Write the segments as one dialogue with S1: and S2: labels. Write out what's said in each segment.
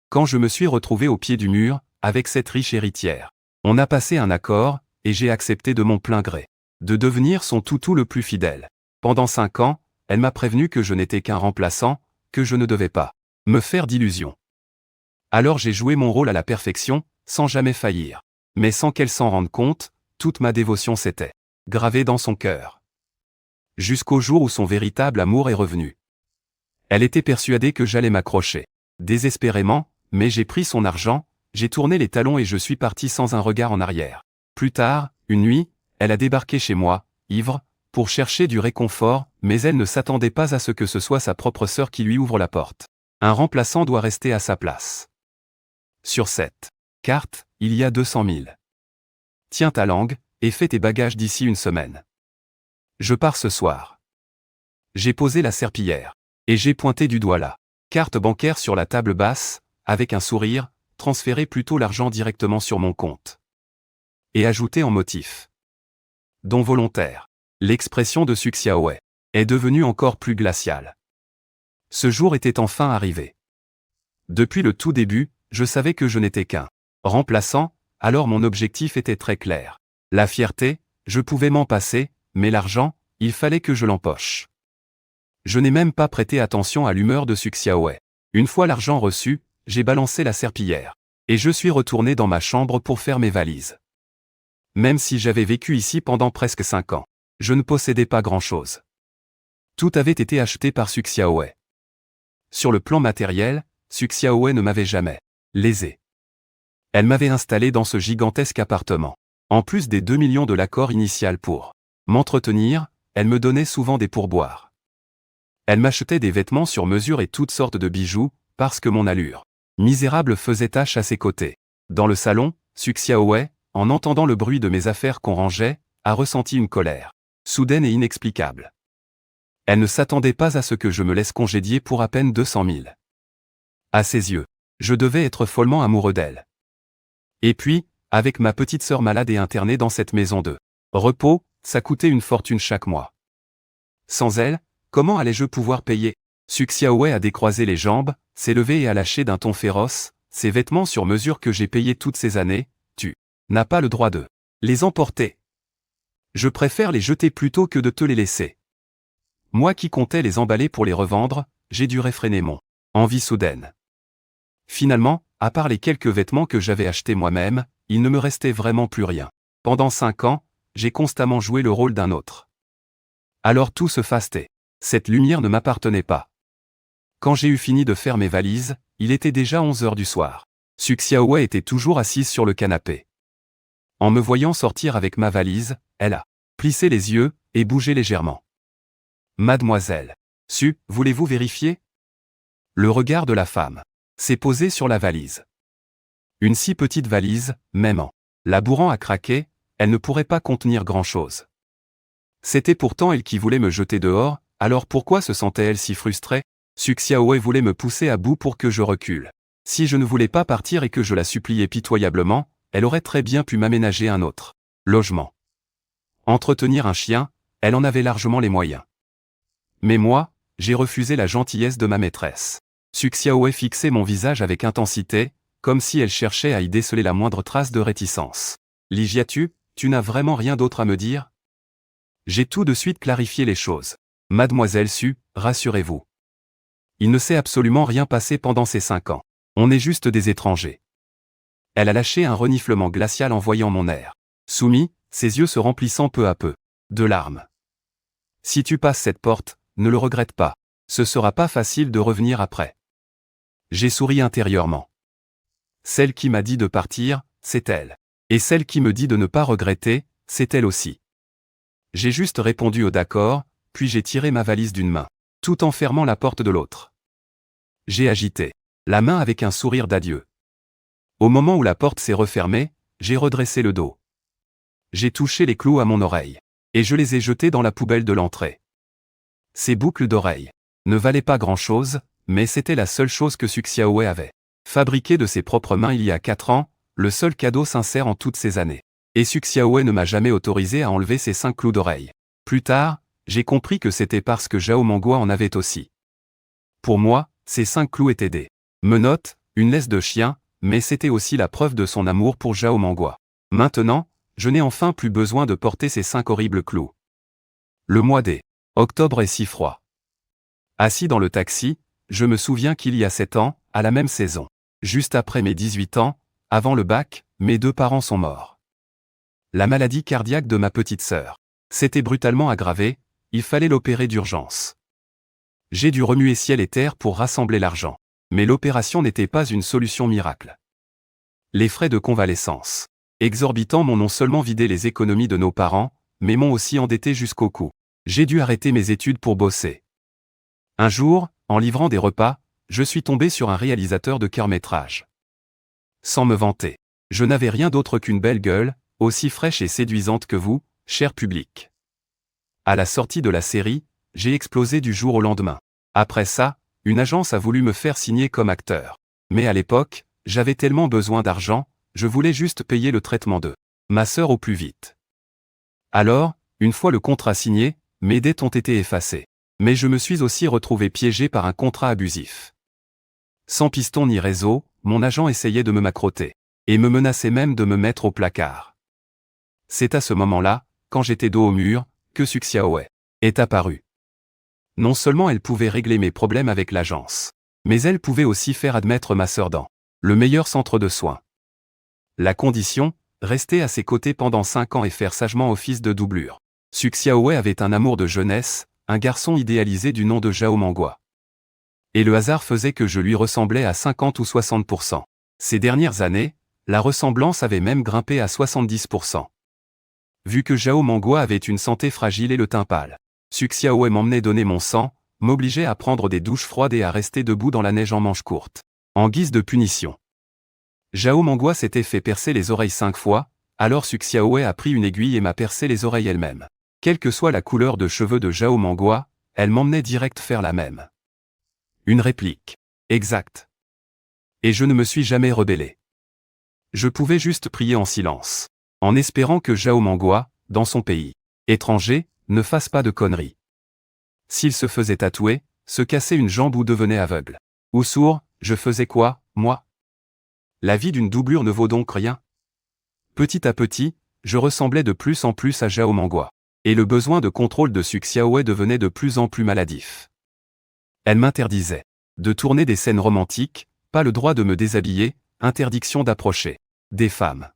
S1: quand je me suis retrouvé au pied du mur, avec cette riche héritière. On a passé un accord, et j'ai accepté de mon plein gré de devenir son toutou le plus fidèle. Pendant 5 ans, elle m'a prévenu que je n'étais qu'un remplaçant, que je ne devais pas me faire d'illusions. Alors j'ai joué mon rôle à la perfection, sans jamais faillir. Mais sans qu'elle s'en rende compte, toute ma dévotion s'était gravée dans son cœur. Jusqu'au jour où son véritable amour est revenu. Elle était persuadée que j'allais m'accrocher. Désespérément, mais j'ai pris son argent, j'ai tourné les talons et je suis parti sans un regard en arrière. Plus tard, une nuit, elle a débarqué chez moi, ivre, pour chercher du réconfort, mais elle ne s'attendait pas à ce que ce soit sa propre sœur qui lui ouvre la porte. Un remplaçant doit rester à sa place. Sur cette carte, il y a 200 000. Tiens ta langue, et fais tes bagages d'ici une semaine. Je pars ce soir. J'ai posé la serpillière, et j'ai pointé du doigt la carte bancaire sur la table basse, avec un sourire, transféré plutôt l'argent directement sur mon compte. Et ajouté en motif. Don volontaire. L'expression de Suxiaowei est devenue encore plus glaciale. Ce jour était enfin arrivé. Depuis le tout début, je savais que je n'étais qu'un remplaçant, alors mon objectif était très clair. La fierté, je pouvais m'en passer, mais l'argent, il fallait que je l'empoche. Je n'ai même pas prêté attention à l'humeur de Suxiaowei. Une fois l'argent reçu, j'ai balancé la serpillière. Et je suis retourné dans ma chambre pour faire mes valises. Même si j'avais vécu ici pendant presque 5 ans, je ne possédais pas grand-chose. Tout avait été acheté par Suxiaowei. Sur le plan matériel, Suxiaowei ne m'avait jamais lésé. Elle m'avait installé dans ce gigantesque appartement. En plus des 2 millions de l'accord initial pour m'entretenir, elle me donnait souvent des pourboires. Elle m'achetait des vêtements sur mesure et toutes sortes de bijoux, parce que mon allure misérable faisait tache à ses côtés. Dans le salon, Suxiaowei, en entendant le bruit de mes affaires qu'on rangeait, a ressenti une colère soudaine et inexplicable. Elle ne s'attendait pas à ce que je me laisse congédier pour à peine 200 000. À ses yeux, je devais être follement amoureux d'elle. Et puis, avec ma petite sœur malade et internée dans cette maison de repos, ça coûtait une fortune chaque mois. Sans elle, comment allais-je pouvoir payer? Suxiaowei a décroisé les jambes, s'est levé et a lâché d'un ton féroce, ces vêtements sur mesure que j'ai payés toutes ces années, tu n'as pas le droit de les emporter. Je préfère les jeter plutôt que de te les laisser. Moi qui comptais les emballer pour les revendre, j'ai dû réfréner mon envie soudaine. Finalement, à part les quelques vêtements que j'avais achetés moi-même, il ne me restait vraiment plus rien. Pendant 5 ans, j'ai constamment joué le rôle d'un autre. Alors tout se fastait. Cette lumière ne m'appartenait pas. Quand j'ai eu fini de faire mes valises, il était déjà 11 heures du soir. Suxiaowei était toujours assise sur le canapé. En me voyant sortir avec ma valise, elle a plissé les yeux et bougé légèrement. Mademoiselle, voulez-vous vérifier? Le regard de la femme s'est posé sur la valise. Une si petite valise, même en la bourrant à craquer, elle ne pourrait pas contenir grand-chose. C'était pourtant elle qui voulait me jeter dehors, alors pourquoi se sentait-elle si frustrée? Suxiaowei voulait me pousser à bout pour que je recule. Si je ne voulais pas partir et que je la suppliais pitoyablement, elle aurait très bien pu m'aménager un autre logement. Entretenir un chien, elle en avait largement les moyens. Mais moi, j'ai refusé la gentillesse de ma maîtresse. Suxiaowei fixait mon visage avec intensité, comme si elle cherchait à y déceler la moindre trace de réticence. Ligiatu, tu n'as vraiment rien d'autre à me dire? J'ai tout de suite clarifié les choses. Mademoiselle Su, rassurez-vous. Il ne s'est absolument rien passé pendant ces 5 ans. On est juste des étrangers. Elle a lâché un reniflement glacial en voyant mon air soumis, ses yeux se remplissant peu à peu de larmes. Si tu passes cette porte, ne le regrette pas. Ce sera pas facile de revenir après. J'ai souri intérieurement. Celle qui m'a dit de partir, c'est elle. Et celle qui me dit de ne pas regretter, c'est elle aussi. J'ai juste répondu au d'accord, puis j'ai tiré ma valise d'une main, tout en fermant la porte de l'autre. J'ai agité la main avec un sourire d'adieu. Au moment où la porte s'est refermée, j'ai redressé le dos. J'ai touché les clous à mon oreille, et je les ai jetés dans la poubelle de l'entrée. Ces boucles d'oreilles ne valaient pas grand-chose, mais c'était la seule chose que Suxiaowei avait fabriquée de ses propres mains il y a 4 ans, le seul cadeau sincère en toutes ces années. Et Suxiaowei ne m'a jamais autorisé à enlever ces 5 clous d'oreilles. Plus tard, j'ai compris que c'était parce que Zhao Mangua en avait aussi. Pour moi, ces 5 clous étaient des menottes, une laisse de chien, mais c'était aussi la preuve de son amour pour Zhao Mengua. Maintenant, je n'ai enfin plus besoin de porter ces 5 horribles clous. Le mois d' octobre est si froid. Assis dans le taxi, je me souviens qu'il y a 7 ans, à la même saison, juste après mes 18 ans, avant le bac, mes 2 parents sont morts. La maladie cardiaque de ma petite sœur s'était brutalement aggravée, il fallait l'opérer d'urgence. J'ai dû remuer ciel et terre pour rassembler l'argent. Mais l'opération n'était pas une solution miracle. Les frais de convalescence exorbitants m'ont non seulement vidé les économies de nos parents, mais m'ont aussi endetté jusqu'au cou. J'ai dû arrêter mes études pour bosser. Un jour, en livrant des repas, je suis tombé sur un réalisateur de court-métrage. Sans me vanter, je n'avais rien d'autre qu'une belle gueule, aussi fraîche et séduisante que vous, cher public. À la sortie de la série, j'ai explosé du jour au lendemain. Après ça, une agence a voulu me faire signer comme acteur. Mais à l'époque, j'avais tellement besoin d'argent, je voulais juste payer le traitement de ma sœur au plus vite. Alors, une fois le contrat signé, mes dettes ont été effacées. Mais je me suis aussi retrouvé piégé par un contrat abusif. Sans piston ni réseau, mon agent essayait de me macroter. Et me menaçait même de me mettre au placard. C'est à ce moment-là, quand j'étais dos au mur, que Su Xiaohui est apparue. Non seulement elle pouvait régler mes problèmes avec l'agence, mais elle pouvait aussi faire admettre ma sœur dans le meilleur centre de soins. La condition, rester à ses côtés pendant 5 ans et faire sagement office de doublure. Su Xiaohui avait un amour de jeunesse, un garçon idéalisé du nom de Zhao Mengua. Et le hasard faisait que je lui ressemblais à 50 ou 60%. Ces dernières années, la ressemblance avait même grimpé à 70%. Vu que Zhao Mengua avait une santé fragile et le teint pâle, Su Xiaohui m'emmenait donner mon sang, m'obligeait à prendre des douches froides et à rester debout dans la neige en manches courtes. En guise de punition. Zhao Mengua s'était fait percer les oreilles 5 fois, alors Su Xiaohui a pris une aiguille et m'a percé les oreilles elle-même. Quelle que soit la couleur de cheveux de Zhao Mengua, elle m'emmenait direct faire la même. Une réplique. Exact. Et je ne me suis jamais rebellé. Je pouvais juste prier en silence, en espérant que Zhao Mengua, dans son pays étranger, ne fasse pas de conneries. S'il se faisait tatouer, se cassait une jambe ou devenait aveugle, ou sourd, je faisais quoi, moi? La vie d'une doublure ne vaut donc rien. Petit à petit, je ressemblais de plus en plus à Zhao Mengua, et le besoin de contrôle de Su Xiaohui devenait de plus en plus maladif. Elle m'interdisait de tourner des scènes romantiques, pas le droit de me déshabiller, interdiction d'approcher des femmes.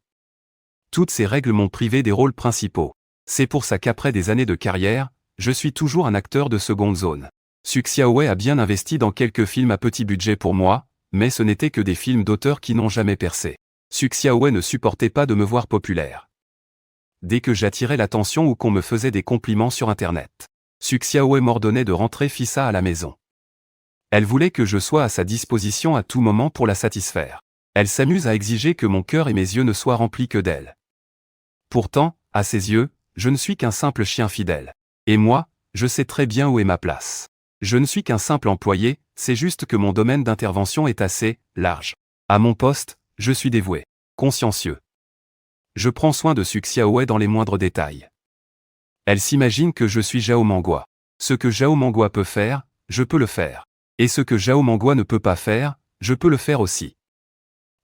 S1: Toutes ces règles m'ont privé des rôles principaux. C'est pour ça qu'après des années de carrière, je suis toujours un acteur de seconde zone. Su Xiaohui a bien investi dans quelques films à petit budget pour moi, mais ce n'étaient que des films d'auteurs qui n'ont jamais percé. Su Xiaohui ne supportait pas de me voir populaire. Dès que j'attirais l'attention ou qu'on me faisait des compliments sur Internet, Su Xiaohui m'ordonnait de rentrer Fissa à la maison. Elle voulait que je sois à sa disposition à tout moment pour la satisfaire. Elle s'amuse à exiger que mon cœur et mes yeux ne soient remplis que d'elle. Pourtant, à ses yeux, je ne suis qu'un simple chien fidèle. Et moi, je sais très bien où est ma place. Je ne suis qu'un simple employé, c'est juste que mon domaine d'intervention est assez large. À mon poste, je suis dévoué, consciencieux. Je prends soin de Su Xiaohui dans les moindres détails. Elle s'imagine que je suis Zhao Mengua. Ce que Zhao Mengua peut faire, je peux le faire. Et ce que Zhao Mengua ne peut pas faire, je peux le faire aussi.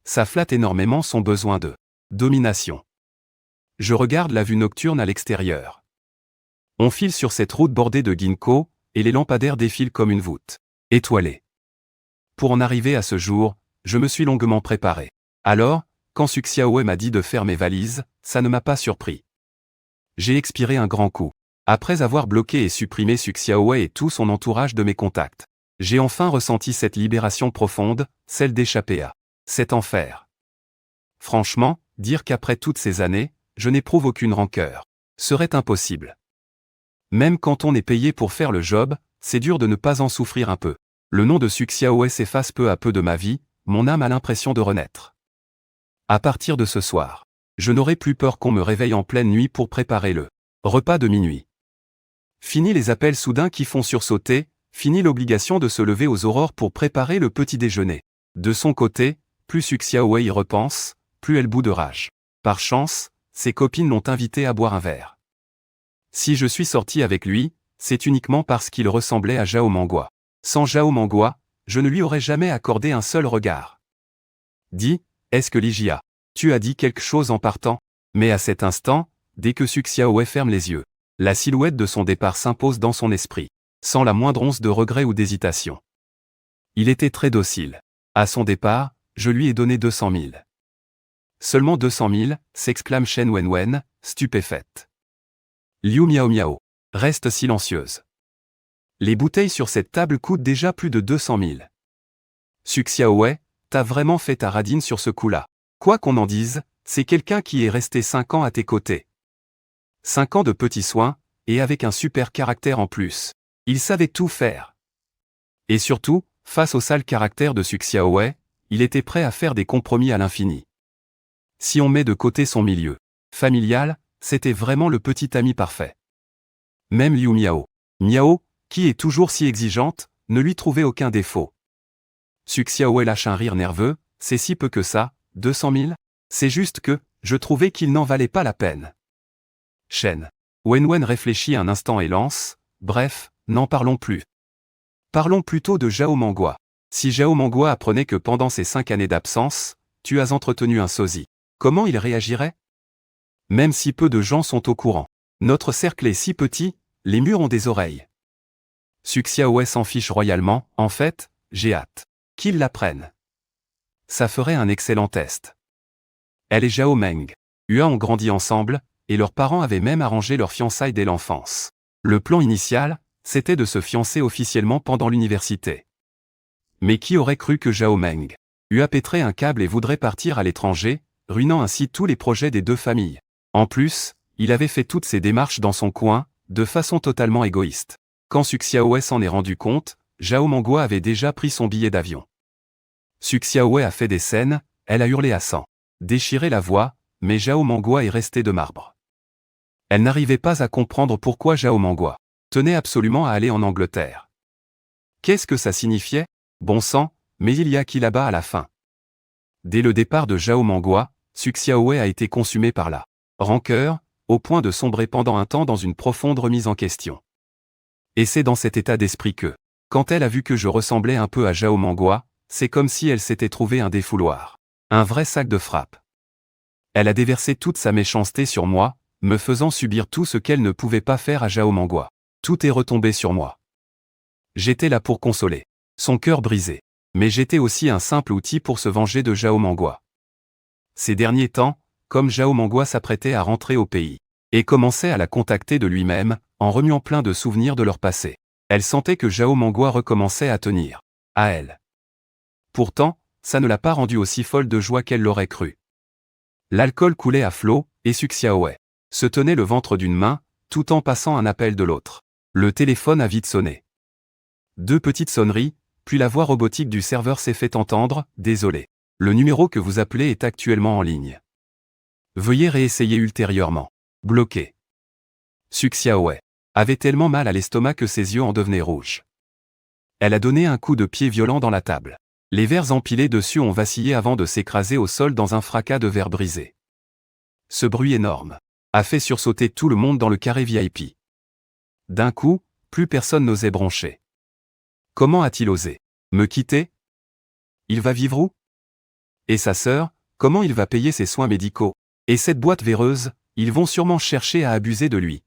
S1: Ça flatte énormément son besoin de domination. Je regarde la vue nocturne à l'extérieur. On file sur cette route bordée de ginkgo, et les lampadaires défilent comme une voûte étoilée. Pour en arriver à ce jour, je me suis longuement préparé. Alors, quand Su Xiaohui m'a dit de faire mes valises, ça ne m'a pas surpris. J'ai expiré un grand coup. Après avoir bloqué et supprimé Su Xiaohui et tout son entourage de mes contacts, j'ai enfin ressenti cette libération profonde, celle d'échapper à cet enfer. Franchement, dire qu'après toutes ces années, je n'éprouve aucune rancœur serait impossible. Même quand on est payé pour faire le job, c'est dur de ne pas en souffrir un peu. Le nom de Su Xiaohui s'efface peu à peu de ma vie, mon âme a l'impression de renaître. À partir de ce soir, je n'aurai plus peur qu'on me réveille en pleine nuit pour préparer le repas de minuit. Fini les appels soudains qui font sursauter, fini l'obligation de se lever aux aurores pour préparer le petit déjeuner. De son côté, plus Su Xiaohui y repense, plus elle bout de rage. Par chance, ses copines l'ont invité à boire un verre. Si je suis sorti avec lui, c'est uniquement parce qu'il ressemblait à Zhao Mengua. Sans Zhao Mengua, je ne lui aurais jamais accordé un seul regard. Dis, est-ce que Ligia, tu as dit quelque chose en partant? Mais à cet instant, dès que Suxiaoue ferme les yeux, la silhouette de son départ s'impose dans son esprit, sans la moindre once de regret ou d'hésitation. Il était très docile. À son départ, je lui ai donné 200 000. Seulement 200 000, s'exclame Shen Wenwen, stupéfaite. Liu Miao Miao reste silencieuse. Les bouteilles sur cette table coûtent déjà plus de 200 000. Suxiaoue, t'as vraiment fait ta radine sur ce coup-là. Quoi qu'on en dise, c'est quelqu'un qui est resté 5 ans à tes côtés. 5 ans de petits soins, et avec un super caractère en plus. Il savait tout faire. Et surtout, face au sale caractère de Suxiaoue, il était prêt à faire des compromis à l'infini. Si on met de côté son milieu familial, c'était vraiment le petit ami parfait. Même Liu Miao, qui est toujours si exigeante, ne lui trouvait aucun défaut. Suxiaoue lâche un rire nerveux, c'est si peu que ça, 200 000? C'est juste que, je trouvais qu'il n'en valait pas la peine. Shen Wenwen réfléchit un instant et lance, bref, n'en parlons plus. Parlons plutôt de Zhao Mangua. Si Zhao Mangua apprenait que pendant ces 5 années d'absence, tu as entretenu un sosie, comment il réagirait? Même si peu de gens sont au courant. Notre cercle est si petit, les murs ont des oreilles. Suxiaoue s'en fiche royalement, en fait, j'ai hâte qu'ils l'apprennent. Ça ferait un excellent test. Elle et Zhao Meng, Hua ont grandi ensemble, et leurs parents avaient même arrangé leur fiançailles dès l'enfance. Le plan initial, c'était de se fiancer officiellement pendant l'université. Mais qui aurait cru que Zhao Meng, Hua pèterait un câble et voudrait partir à l'étranger, ruinant ainsi tous les projets des deux familles. En plus, il avait fait toutes ses démarches dans son coin, de façon totalement égoïste. Quand Suxiaoue s'en est rendu compte, Zhao Mangua avait déjà pris son billet d'avion. Suxiaoue a fait des scènes, elle a hurlé à sang, déchiré la voix, mais Zhao Mangua est resté de marbre. Elle n'arrivait pas à comprendre pourquoi Zhao Mangua tenait absolument à aller en Angleterre. Qu'est-ce que ça signifiait? Bon sang, mais il y a qui là-bas à la fin. Dès le départ de Zhao Mangua, Suxiaoue a été consumé par la rancœur, au point de sombrer pendant un temps dans une profonde remise en question. Et c'est dans cet état d'esprit que, quand elle a vu que je ressemblais un peu à Zhao Mangua, c'est comme si elle s'était trouvée un défouloir. Un vrai sac de frappe. Elle a déversé toute sa méchanceté sur moi, me faisant subir tout ce qu'elle ne pouvait pas faire à Zhao Mangua. Tout est retombé sur moi. J'étais là pour consoler son cœur brisé. Mais j'étais aussi un simple outil pour se venger de Zhao Mangua. Ces derniers temps, comme Zhao Mangua s'apprêtait à rentrer au pays, et commençait à la contacter de lui-même, en remuant plein de souvenirs de leur passé, elle sentait que Zhao Mangua recommençait à tenir à elle. Pourtant, ça ne l'a pas rendue aussi folle de joie qu'elle l'aurait cru. L'alcool coulait à flot, et Suxiaoue se tenait le ventre d'une main, tout en passant un appel de l'autre. Le téléphone a vite sonné. 2 petites sonneries, puis la voix robotique du serveur s'est fait entendre, « Désolé. Le numéro que vous appelez est actuellement en ligne. Veuillez réessayer ultérieurement. Bloqué. » Suxiaoue avait tellement mal à l'estomac que ses yeux en devenaient rouges. Elle a donné un coup de pied violent dans la table. Les verres empilés dessus ont vacillé avant de s'écraser au sol dans un fracas de verres brisés. Ce bruit énorme a fait sursauter tout le monde dans le carré VIP. D'un coup, plus personne n'osait broncher. Comment a-t-il osé me quitter? Il va vivre où? Et sa sœur, comment il va payer ses soins médicaux? Et cette boîte véreuse, ils vont sûrement chercher à abuser de lui.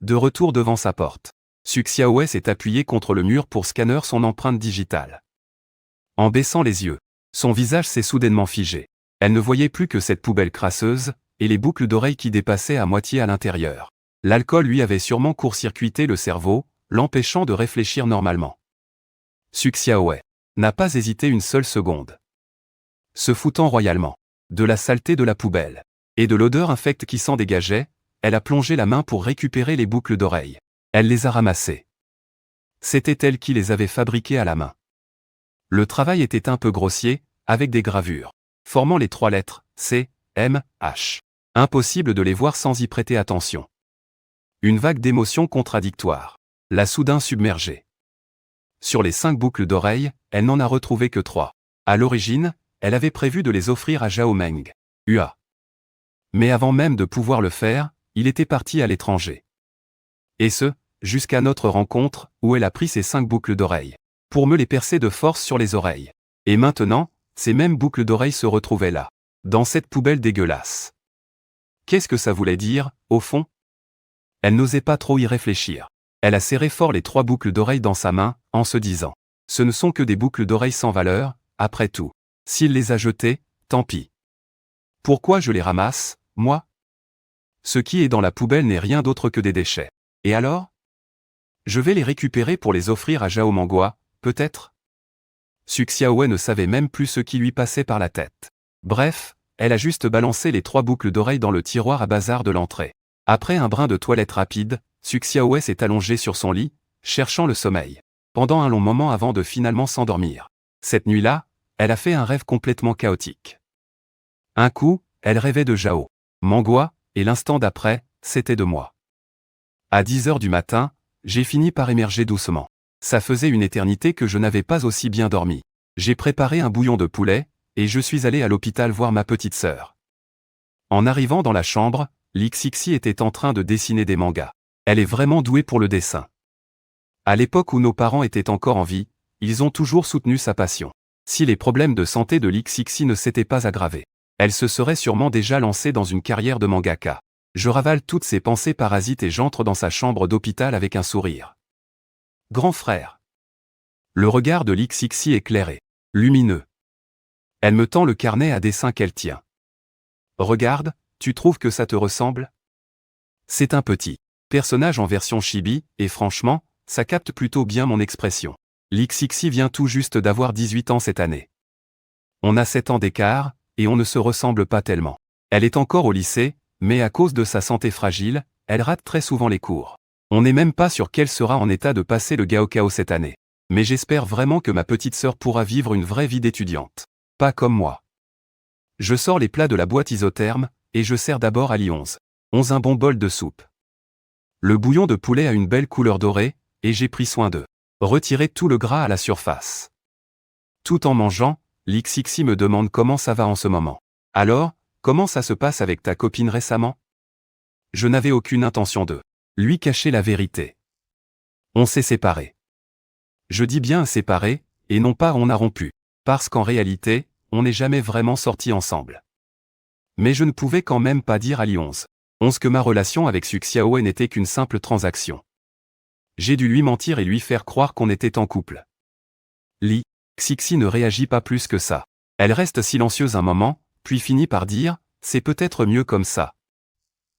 S1: De retour devant sa porte, Suxiaoue s'est appuyé contre le mur pour scanner son empreinte digitale. En baissant les yeux, son visage s'est soudainement figé. Elle ne voyait plus que cette poubelle crasseuse, et les boucles d'oreilles qui dépassaient à moitié à l'intérieur. L'alcool lui avait sûrement court-circuité le cerveau, l'empêchant de réfléchir normalement. Suxiaoue n'a pas hésité une seule seconde. Se foutant royalement de la saleté de la poubelle et de l'odeur infecte qui s'en dégageait, elle a plongé la main pour récupérer les boucles d'oreilles. Elle les a ramassées. C'était elle qui les avait fabriquées à la main. Le travail était un peu grossier, avec des gravures formant les 3 lettres C, M, H. Impossible de les voir sans y prêter attention. Une vague d'émotions contradictoires l'a soudain submergée. Sur les 5 boucles d'oreilles, elle n'en a retrouvé que 3. À l'origine, elle avait prévu de les offrir à Zhao Meng, Hua. Mais avant même de pouvoir le faire, il était parti à l'étranger. Et ce, jusqu'à notre rencontre, où elle a pris ces 5 boucles d'oreilles, pour me les percer de force sur les oreilles. Et maintenant, ces mêmes boucles d'oreilles se retrouvaient là, dans cette poubelle dégueulasse. Qu'est-ce que ça voulait dire, au fond? Elle n'osait pas trop y réfléchir. Elle a serré fort les 3 boucles d'oreilles dans sa main, en se disant « Ce ne sont que des boucles d'oreilles sans valeur, après tout. S'il les a jetées, tant pis. Pourquoi je les ramasse, moi? Ce qui est dans la poubelle n'est rien d'autre que des déchets. Et alors? Je vais les récupérer pour les offrir à Zhao Mangua, peut-être? » Su Xiaowei ne savait même plus ce qui lui passait par la tête. Bref, elle a juste balancé les 3 boucles d'oreilles dans le tiroir à bazar de l'entrée. Après un brin de toilette rapide, Su Xiaowei s'est allongée sur son lit, cherchant le sommeil, pendant un long moment avant de finalement s'endormir. Cette nuit-là, elle a fait un rêve complètement chaotique. Un coup, elle rêvait de Zhao Mangua, et l'instant d'après, c'était de moi. À 10 heures du matin, j'ai fini par émerger doucement. Ça faisait une éternité que je n'avais pas aussi bien dormi. J'ai préparé un bouillon de poulet, et je suis allé à l'hôpital voir ma petite sœur. En arrivant dans la chambre, Lixixi était en train de dessiner des mangas. Elle est vraiment douée pour le dessin. À l'époque où nos parents étaient encore en vie, ils ont toujours soutenu sa passion. Si les problèmes de santé de Lixixi ne s'étaient pas aggravés, elle se serait sûrement déjà lancée dans une carrière de mangaka. Je ravale toutes ces pensées parasites et j'entre dans sa chambre d'hôpital avec un sourire. Grand frère. Le regard de Lixixi est clair et lumineux. Elle me tend le carnet à dessin qu'elle tient. Regarde, tu trouves que ça te ressemble? C'est un petit personnage en version chibi, et franchement, ça capte plutôt bien mon expression. Lixixi vient tout juste d'avoir 18 ans cette année. On a 7 ans d'écart, et on ne se ressemble pas tellement. Elle est encore au lycée, mais à cause de sa santé fragile, elle rate très souvent les cours. On n'est même pas sûr qu'elle sera en état de passer le Gaokao cette année. Mais j'espère vraiment que ma petite sœur pourra vivre une vraie vie d'étudiante. Pas comme moi. Je sors les plats de la boîte isotherme, et je sers d'abord à Li-11 un bon bol de soupe. Le bouillon de poulet a une belle couleur dorée, et j'ai pris soin de retirer tout le gras à la surface. Tout en mangeant, Lixixi me demande comment ça va en ce moment. Alors, comment ça se passe avec ta copine récemment? Je n'avais aucune intention de lui cacher la vérité. On s'est séparés. Je dis bien séparés, et non pas on a rompu, parce qu'en réalité, on n'est jamais vraiment sortis ensemble. Mais je ne pouvais quand même pas dire à Li-11 que ma relation avec Su Xiaowei n'était qu'une simple transaction. J'ai dû lui mentir et lui faire croire qu'on était en couple. Lixixi ne réagit pas plus que ça. Elle reste silencieuse un moment, puis finit par dire « C'est peut-être mieux comme ça.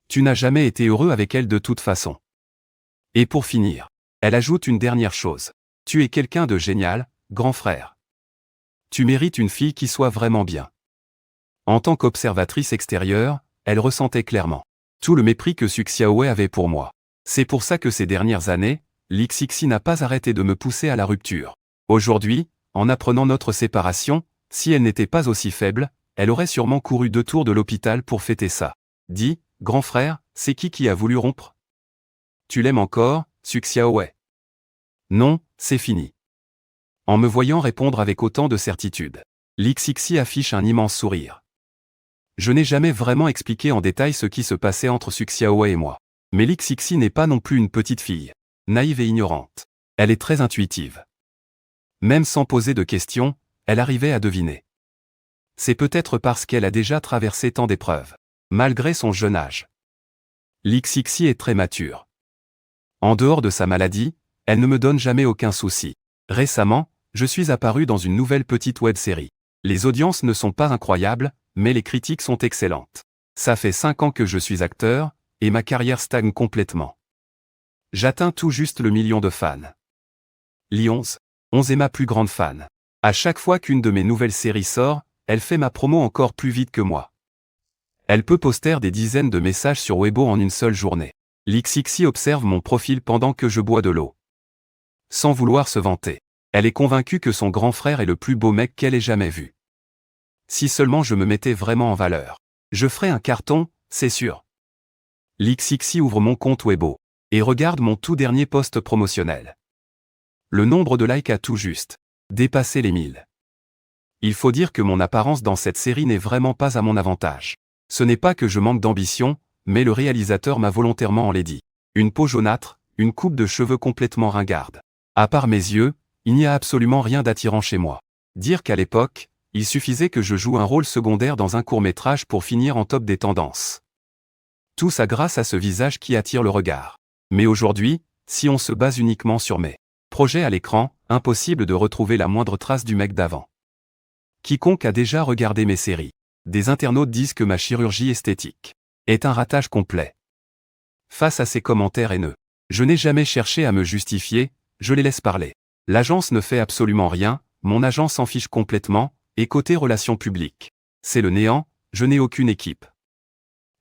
S1: Tu n'as jamais été heureux avec elle de toute façon. » Et pour finir, elle ajoute une dernière chose. « Tu es quelqu'un de génial, grand frère. Tu mérites une fille qui soit vraiment bien. » En tant qu'observatrice extérieure, elle ressentait clairement tout le mépris que Su Xiaowei avait pour moi. C'est pour ça que ces dernières années, Lixixi n'a pas arrêté de me pousser à la rupture. Aujourd'hui, en apprenant notre séparation, si elle n'était pas aussi faible, elle aurait sûrement couru 2 tours de l'hôpital pour fêter ça. Dis, grand frère, c'est qui a voulu rompre? Tu l'aimes encore, Su Xiaowei? Non, c'est fini. En me voyant répondre avec autant de certitude, Lixixi affiche un immense sourire. Je n'ai jamais vraiment expliqué en détail ce qui se passait entre Su Xiaowei et moi. Mais Lixixi n'est pas non plus une petite fille, naïve et ignorante. Elle est très intuitive. Même sans poser de questions, elle arrivait à deviner. C'est peut-être parce qu'elle a déjà traversé tant d'épreuves, malgré son jeune âge. Lixixi est très mature. En dehors de sa maladie, elle ne me donne jamais aucun souci. Récemment, je suis apparu dans une nouvelle petite web-série. Les audiences ne sont pas incroyables, mais les critiques sont excellentes. Ça fait 5 ans que je suis acteur, et ma carrière stagne complètement. J'atteins tout juste le 1 million de fans. Li-11 est ma plus grande fan. À chaque fois qu'une de mes nouvelles séries sort, elle fait ma promo encore plus vite que moi. Elle peut poster des dizaines de messages sur Weibo en une seule journée. Lixixi observe mon profil pendant que je bois de l'eau. Sans vouloir se vanter, elle est convaincue que son grand frère est le plus beau mec qu'elle ait jamais vu. Si seulement je me mettais vraiment en valeur, je ferais un carton, c'est sûr. Lixixi ouvre mon compte Weibo et regarde mon tout dernier post promotionnel. Le nombre de likes a tout juste dépassé les 1000. Il faut dire que mon apparence dans cette série n'est vraiment pas à mon avantage. Ce n'est pas que je manque d'ambition, mais le réalisateur m'a volontairement enlaidi. Une peau jaunâtre, une coupe de cheveux complètement ringarde. À part mes yeux, il n'y a absolument rien d'attirant chez moi. Dire qu'à l'époque, Il suffisait que je joue un rôle secondaire dans un court-métrage pour finir en top des tendances. Tout ça grâce à ce visage qui attire le regard. Mais aujourd'hui, si on se base uniquement sur mes projets à l'écran, impossible de retrouver la moindre trace du mec d'avant. Quiconque a déjà regardé mes séries, des internautes disent que ma chirurgie esthétique est un ratage complet. Face à ces commentaires haineux, je n'ai jamais cherché à me justifier, je les laisse parler. L'agence ne fait absolument rien, mon agent s'en fiche complètement, et côté relations publiques, c'est le néant, je n'ai aucune équipe.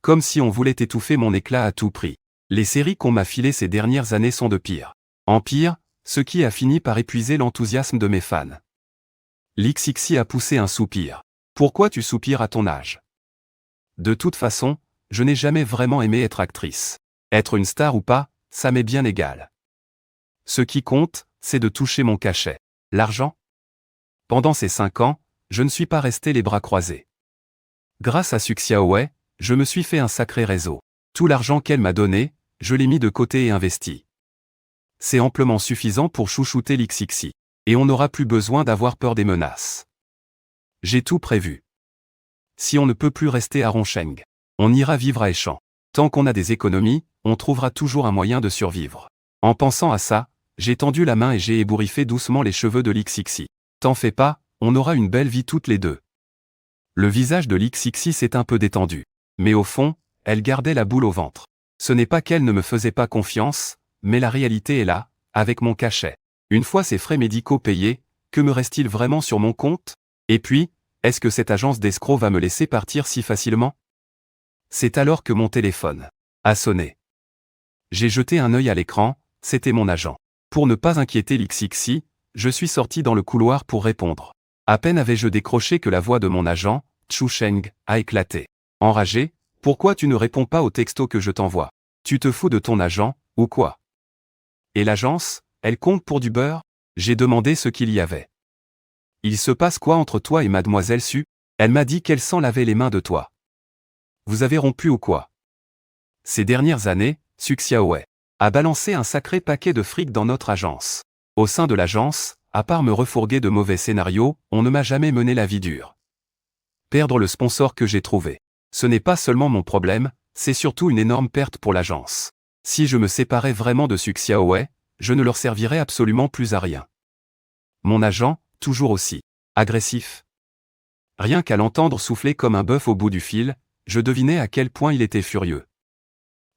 S1: Comme si on voulait étouffer mon éclat à tout prix. Les séries qu'on m'a filées ces dernières années sont de pire en pire, ce qui a fini par épuiser l'enthousiasme de mes fans. Lixixi a poussé un soupir. Pourquoi tu soupires à ton âge? De toute façon, je n'ai jamais vraiment aimé être actrice. Être une star ou pas, ça m'est bien égal. Ce qui compte, c'est de toucher mon cachet. L'argent? Pendant ces 5 ans, je ne suis pas resté les bras croisés. Grâce à Suxiaowei, je me suis fait un sacré réseau. Tout l'argent qu'elle m'a donné, je l'ai mis de côté et investi. C'est amplement suffisant pour chouchouter Lixixi. Et on n'aura plus besoin d'avoir peur des menaces. J'ai tout prévu. Si on ne peut plus rester à Ronsheng, on ira vivre à Échamps. Tant qu'on a des économies, on trouvera toujours un moyen de survivre. En pensant à ça, j'ai tendu la main et j'ai ébouriffé doucement les cheveux de Lixixi. T'en fais pas, on aura une belle vie toutes les deux. Le visage de Lixixi s'est un peu détendu. Mais au fond, elle gardait la boule au ventre. Ce n'est pas qu'elle ne me faisait pas confiance, mais la réalité est là, avec mon cachet. Une fois ces frais médicaux payés, que me reste-t-il vraiment sur mon compte? Et puis, est-ce que cette agence d'escrocs va me laisser partir si facilement? C'est alors que mon téléphone a sonné. J'ai jeté un œil à l'écran, c'était mon agent. Pour ne pas inquiéter Lixixi, je suis sorti dans le couloir pour répondre. À peine avais-je décroché que la voix de mon agent, Chu Sheng, a éclaté. Enragé, pourquoi tu ne réponds pas au texto que je t'envoie? Tu te fous de ton agent, ou quoi? Et l'agence, elle compte pour du beurre? J'ai demandé ce qu'il y avait. Il se passe quoi entre toi et mademoiselle Su? Elle m'a dit qu'elle s'en lavait les mains de toi. Vous avez rompu ou quoi? Ces dernières années, Suxiaowei a balancé un sacré paquet de fric dans notre agence. Au sein de l'agence, à part me refourguer de mauvais scénarios, on ne m'a jamais mené la vie dure. Perdre le sponsor que j'ai trouvé. Ce n'est pas seulement mon problème, c'est surtout une énorme perte pour l'agence. Si je me séparais vraiment de Suxiaowei, je ne leur servirais absolument plus à rien. Mon agent, toujours aussi agressif. Rien qu'à l'entendre souffler comme un bœuf au bout du fil, je devinais à quel point il était furieux.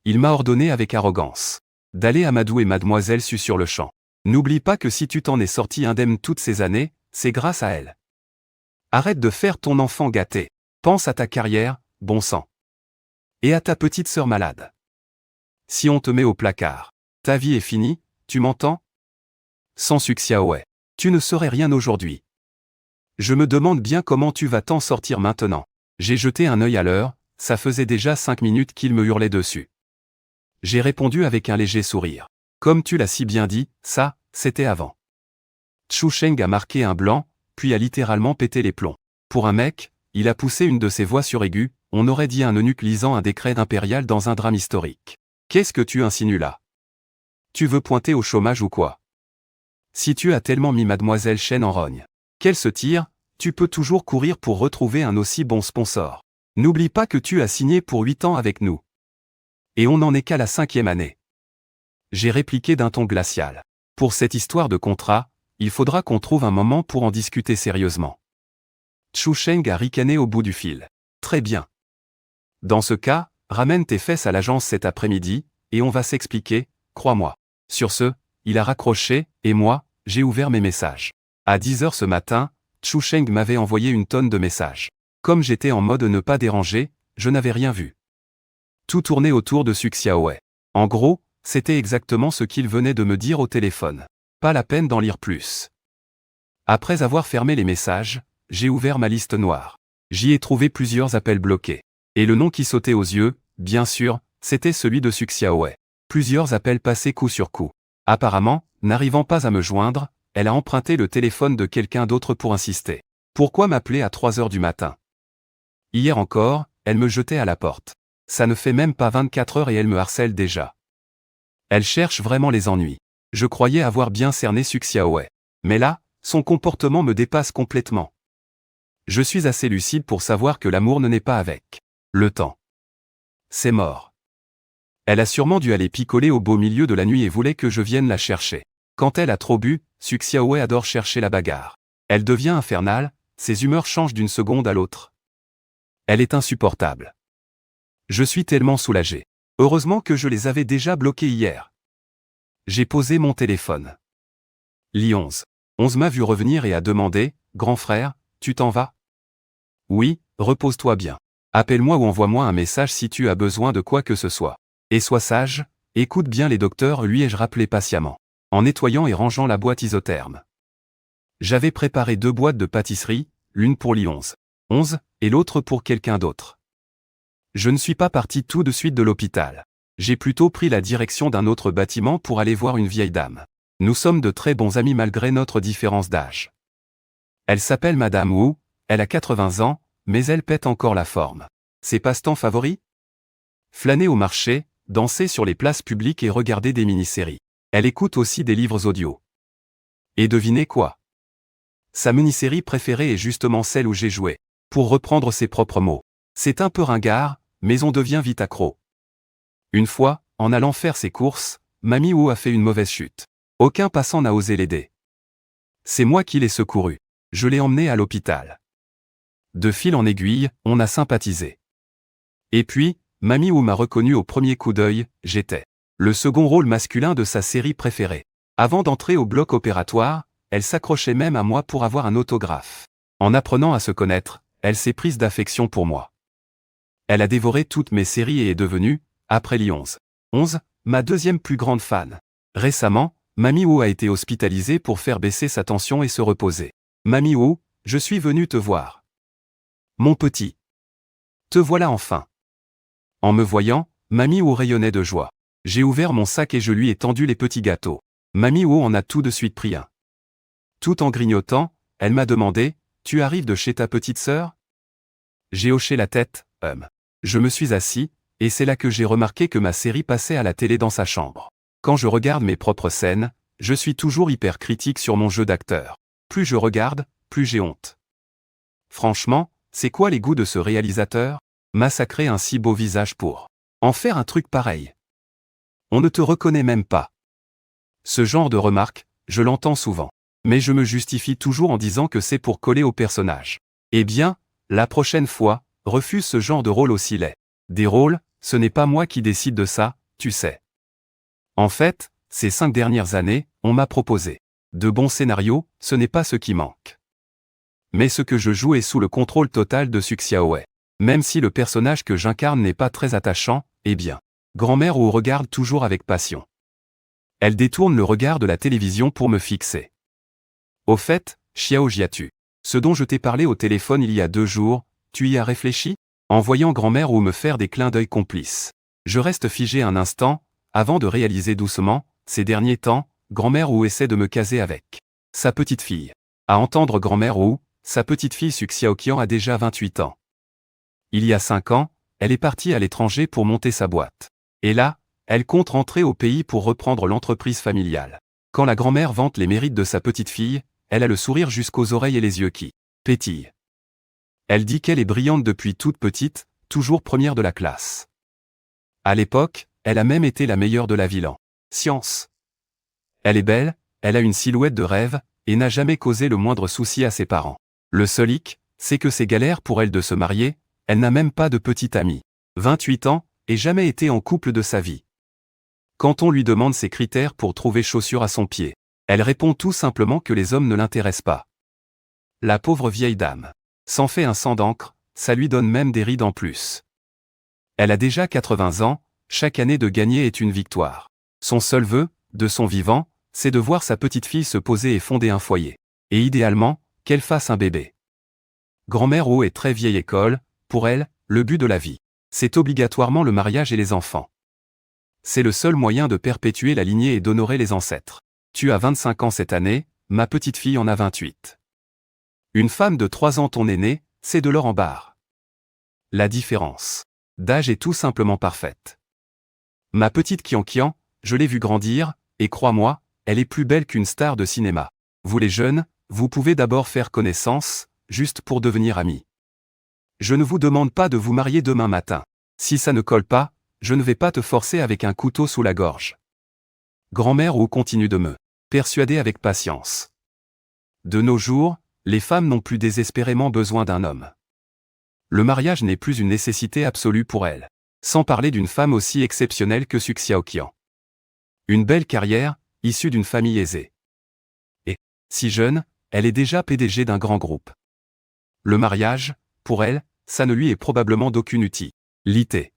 S1: Il m'a ordonné avec arrogance d'aller amadouer mademoiselle Su sur le champ. N'oublie pas que si tu t'en es sorti indemne toutes ces années, c'est grâce à elle. Arrête de faire ton enfant gâté. Pense à ta carrière, bon sang. Et à ta petite sœur malade. Si on te met au placard, ta vie est finie, tu m'entends? Sans Suxiaowei, tu ne serais rien aujourd'hui. Je me demande bien comment tu vas t'en sortir maintenant. J'ai jeté un œil à l'heure, ça faisait déjà 5 minutes qu'il me hurlait dessus. J'ai répondu avec un léger sourire. Comme tu l'as si bien dit, ça, c'était avant. Chu Sheng a marqué un blanc, puis a littéralement pété les plombs. Pour un mec, il a poussé une de ses voix suraiguës, on aurait dit un eunuque lisant un décret impérial dans un drame historique. Qu'est-ce que tu insinues là? Tu veux pointer au chômage ou quoi? Si tu as tellement mis mademoiselle Chen en rogne, qu'elle se tire, tu peux toujours courir pour retrouver un aussi bon sponsor. N'oublie pas que tu as signé pour 8 ans avec nous. Et on n'en est qu'à la 5e année. J'ai répliqué d'un ton glacial. Pour cette histoire de contrat, il faudra qu'on trouve un moment pour en discuter sérieusement. Chu Sheng a ricané au bout du fil. Très bien. Dans ce cas, ramène tes fesses à l'agence cet après-midi, et on va s'expliquer, crois-moi. Sur ce, il a raccroché, et moi, j'ai ouvert mes messages. À 10h ce matin, Chu Sheng m'avait envoyé une tonne de messages. Comme j'étais en mode ne pas déranger, je n'avais rien vu. Tout tournait autour de Suxiaowei. En gros, c'était exactement ce qu'il venait de me dire au téléphone. Pas la peine d'en lire plus. Après avoir fermé les messages, j'ai ouvert ma liste noire. J'y ai trouvé plusieurs appels bloqués. Et le nom qui sautait aux yeux, bien sûr, c'était celui de Suxiaowei. Plusieurs appels passés coup sur coup. Apparemment, n'arrivant pas à me joindre, elle a emprunté le téléphone de quelqu'un d'autre pour insister. Pourquoi m'appeler à 3h du matin? Hier encore, elle me jetait à la porte. Ça ne fait même pas 24 heures et elle me harcèle déjà. Elle cherche vraiment les ennuis. Je croyais avoir bien cerné Suxiaowei. Mais là, son comportement me dépasse complètement. Je suis assez lucide pour savoir que l'amour ne naît pas avec le temps. C'est mort. Elle a sûrement dû aller picoler au beau milieu de la nuit et voulait que je vienne la chercher. Quand elle a trop bu, Suk Xiaowei adore chercher la bagarre. Elle devient infernale, ses humeurs changent d'une seconde à l'autre. Elle est insupportable. Je suis tellement soulagé. Heureusement que je les avais déjà bloqués hier. J'ai posé mon téléphone. Li 11. 11 m'a vu revenir et a demandé, « Grand frère, tu t'en vas ?» Oui, repose-toi bien. Appelle-moi ou envoie-moi un message si tu as besoin de quoi que ce soit. Et sois sage, écoute bien les docteurs, lui ai-je rappelé patiemment, en nettoyant et rangeant la boîte isotherme. J'avais préparé 2 boîtes de pâtisserie, l'une pour Li 11. 11, et l'autre pour quelqu'un d'autre. Je ne suis pas parti tout de suite de l'hôpital. J'ai plutôt pris la direction d'un autre bâtiment pour aller voir une vieille dame. Nous sommes de très bons amis malgré notre différence d'âge. Elle s'appelle Madame Wu, elle a 80 ans, mais elle pète encore la forme. Ses passe-temps favoris ? Flâner au marché, danser sur les places publiques et regarder des mini-séries. Elle écoute aussi des livres audio. Et devinez quoi ? Sa mini-série préférée est justement celle où j'ai joué. Pour reprendre ses propres mots. C'est un peu ringard, mais on devient vite accro. Une fois, en allant faire ses courses, Mamie Wu a fait une mauvaise chute. Aucun passant n'a osé l'aider. C'est moi qui l'ai secouru. Je l'ai emmené à l'hôpital. De fil en aiguille, on a sympathisé. Et puis, Mamie Wu m'a reconnu au premier coup d'œil, j'étais le second rôle masculin de sa série préférée. Avant d'entrer au bloc opératoire, elle s'accrochait même à moi pour avoir un autographe. En apprenant à se connaître, elle s'est prise d'affection pour moi. Elle a dévoré toutes mes séries et est devenue, après Li 11. 11, ma deuxième plus grande fan. Récemment, Mamie Wu a été hospitalisée pour faire baisser sa tension et se reposer. Mamie Wu, je suis venu te voir. Mon petit. Te voilà enfin. En me voyant, Mamie Wu rayonnait de joie. J'ai ouvert mon sac et je lui ai tendu les petits gâteaux. Mamie Wu en a tout de suite pris un. Tout en grignotant, elle m'a demandé, « Tu arrives de chez ta petite sœur ?» J'ai hoché la tête, Je me suis assis, et c'est là que j'ai remarqué que ma série passait à la télé dans sa chambre. Quand je regarde mes propres scènes, je suis toujours hyper critique sur mon jeu d'acteur. Plus je regarde, plus j'ai honte. Franchement, c'est quoi les goûts de ce réalisateur ? Massacrer un si beau visage pour en faire un truc pareil. On ne te reconnaît même pas. Ce genre de remarque, je l'entends souvent. Mais je me justifie toujours en disant que c'est pour coller au personnage. Eh bien, la prochaine fois, refuse ce genre de rôle aussi laid. Des rôles, ce n'est pas moi qui décide de ça, tu sais. En fait, ces 5 dernières années, on m'a proposé de bons scénarios, ce n'est pas ce qui manque. Mais ce que je joue est sous le contrôle total de Suk Xiaowei. Même si le personnage que j'incarne n'est pas très attachant, eh bien, grand-mère Wu regarde toujours avec passion. Elle détourne le regard de la télévision pour me fixer. Au fait, Xiao Jiatu, ce dont je t'ai parlé au téléphone il y a 2 jours, tu y as réfléchi ? En voyant grand-mère Wu me faire des clins d'œil complices. Je reste figé un instant, avant de réaliser doucement, ces derniers temps, grand-mère Wu essaie de me caser avec sa petite fille. À entendre grand-mère Wu, sa petite fille Suk Xiaoqian a déjà 28 ans. Il y a 5 ans, elle est partie à l'étranger pour monter sa boîte. Et là, elle compte rentrer au pays pour reprendre l'entreprise familiale. Quand la grand-mère vante les mérites de sa petite fille, elle a le sourire jusqu'aux oreilles et les yeux qui pétillent. Elle dit qu'elle est brillante depuis toute petite, toujours première de la classe. À l'époque, elle a même été la meilleure de la ville en sciences. Elle est belle, elle a une silhouette de rêve, et n'a jamais causé le moindre souci à ses parents. Le seul hic, c'est que c'est galère pour elle de se marier, elle n'a même pas de petite amie. 28 ans, et jamais été en couple de sa vie. Quand on lui demande ses critères pour trouver chaussures à son pied, elle répond tout simplement que les hommes ne l'intéressent pas. La pauvre vieille dame s'en fait un sang d'encre, ça lui donne même des rides en plus. Elle a déjà 80 ans, chaque année de gagner est une victoire. Son seul vœu, de son vivant, c'est de voir sa petite fille se poser et fonder un foyer. Et idéalement, qu'elle fasse un bébé. Grand-mère Wu est très vieille école, pour elle, le but de la vie, c'est obligatoirement le mariage et les enfants. C'est le seul moyen de perpétuer la lignée et d'honorer les ancêtres. Tu as 25 ans cette année, ma petite fille en a 28. Une femme de 3 ans ton aînée, c'est de l'or en barre. La différence d'âge est tout simplement parfaite. Ma petite Qian, je l'ai vue grandir, et crois-moi, elle est plus belle qu'une star de cinéma. Vous les jeunes, vous pouvez d'abord faire connaissance, juste pour devenir amis. Je ne vous demande pas de vous marier demain matin. Si ça ne colle pas, je ne vais pas te forcer avec un couteau sous la gorge. Grand-mère Wu continue de me persuader avec patience. De nos jours, les femmes n'ont plus désespérément besoin d'un homme. Le mariage n'est plus une nécessité absolue pour elles. Sans parler d'une femme aussi exceptionnelle que Su Xiaoqian. Une belle carrière, issue d'une famille aisée. Et, si jeune, elle est déjà PDG d'un grand groupe. Le mariage, pour elle, ça ne lui est probablement d'aucune utilité.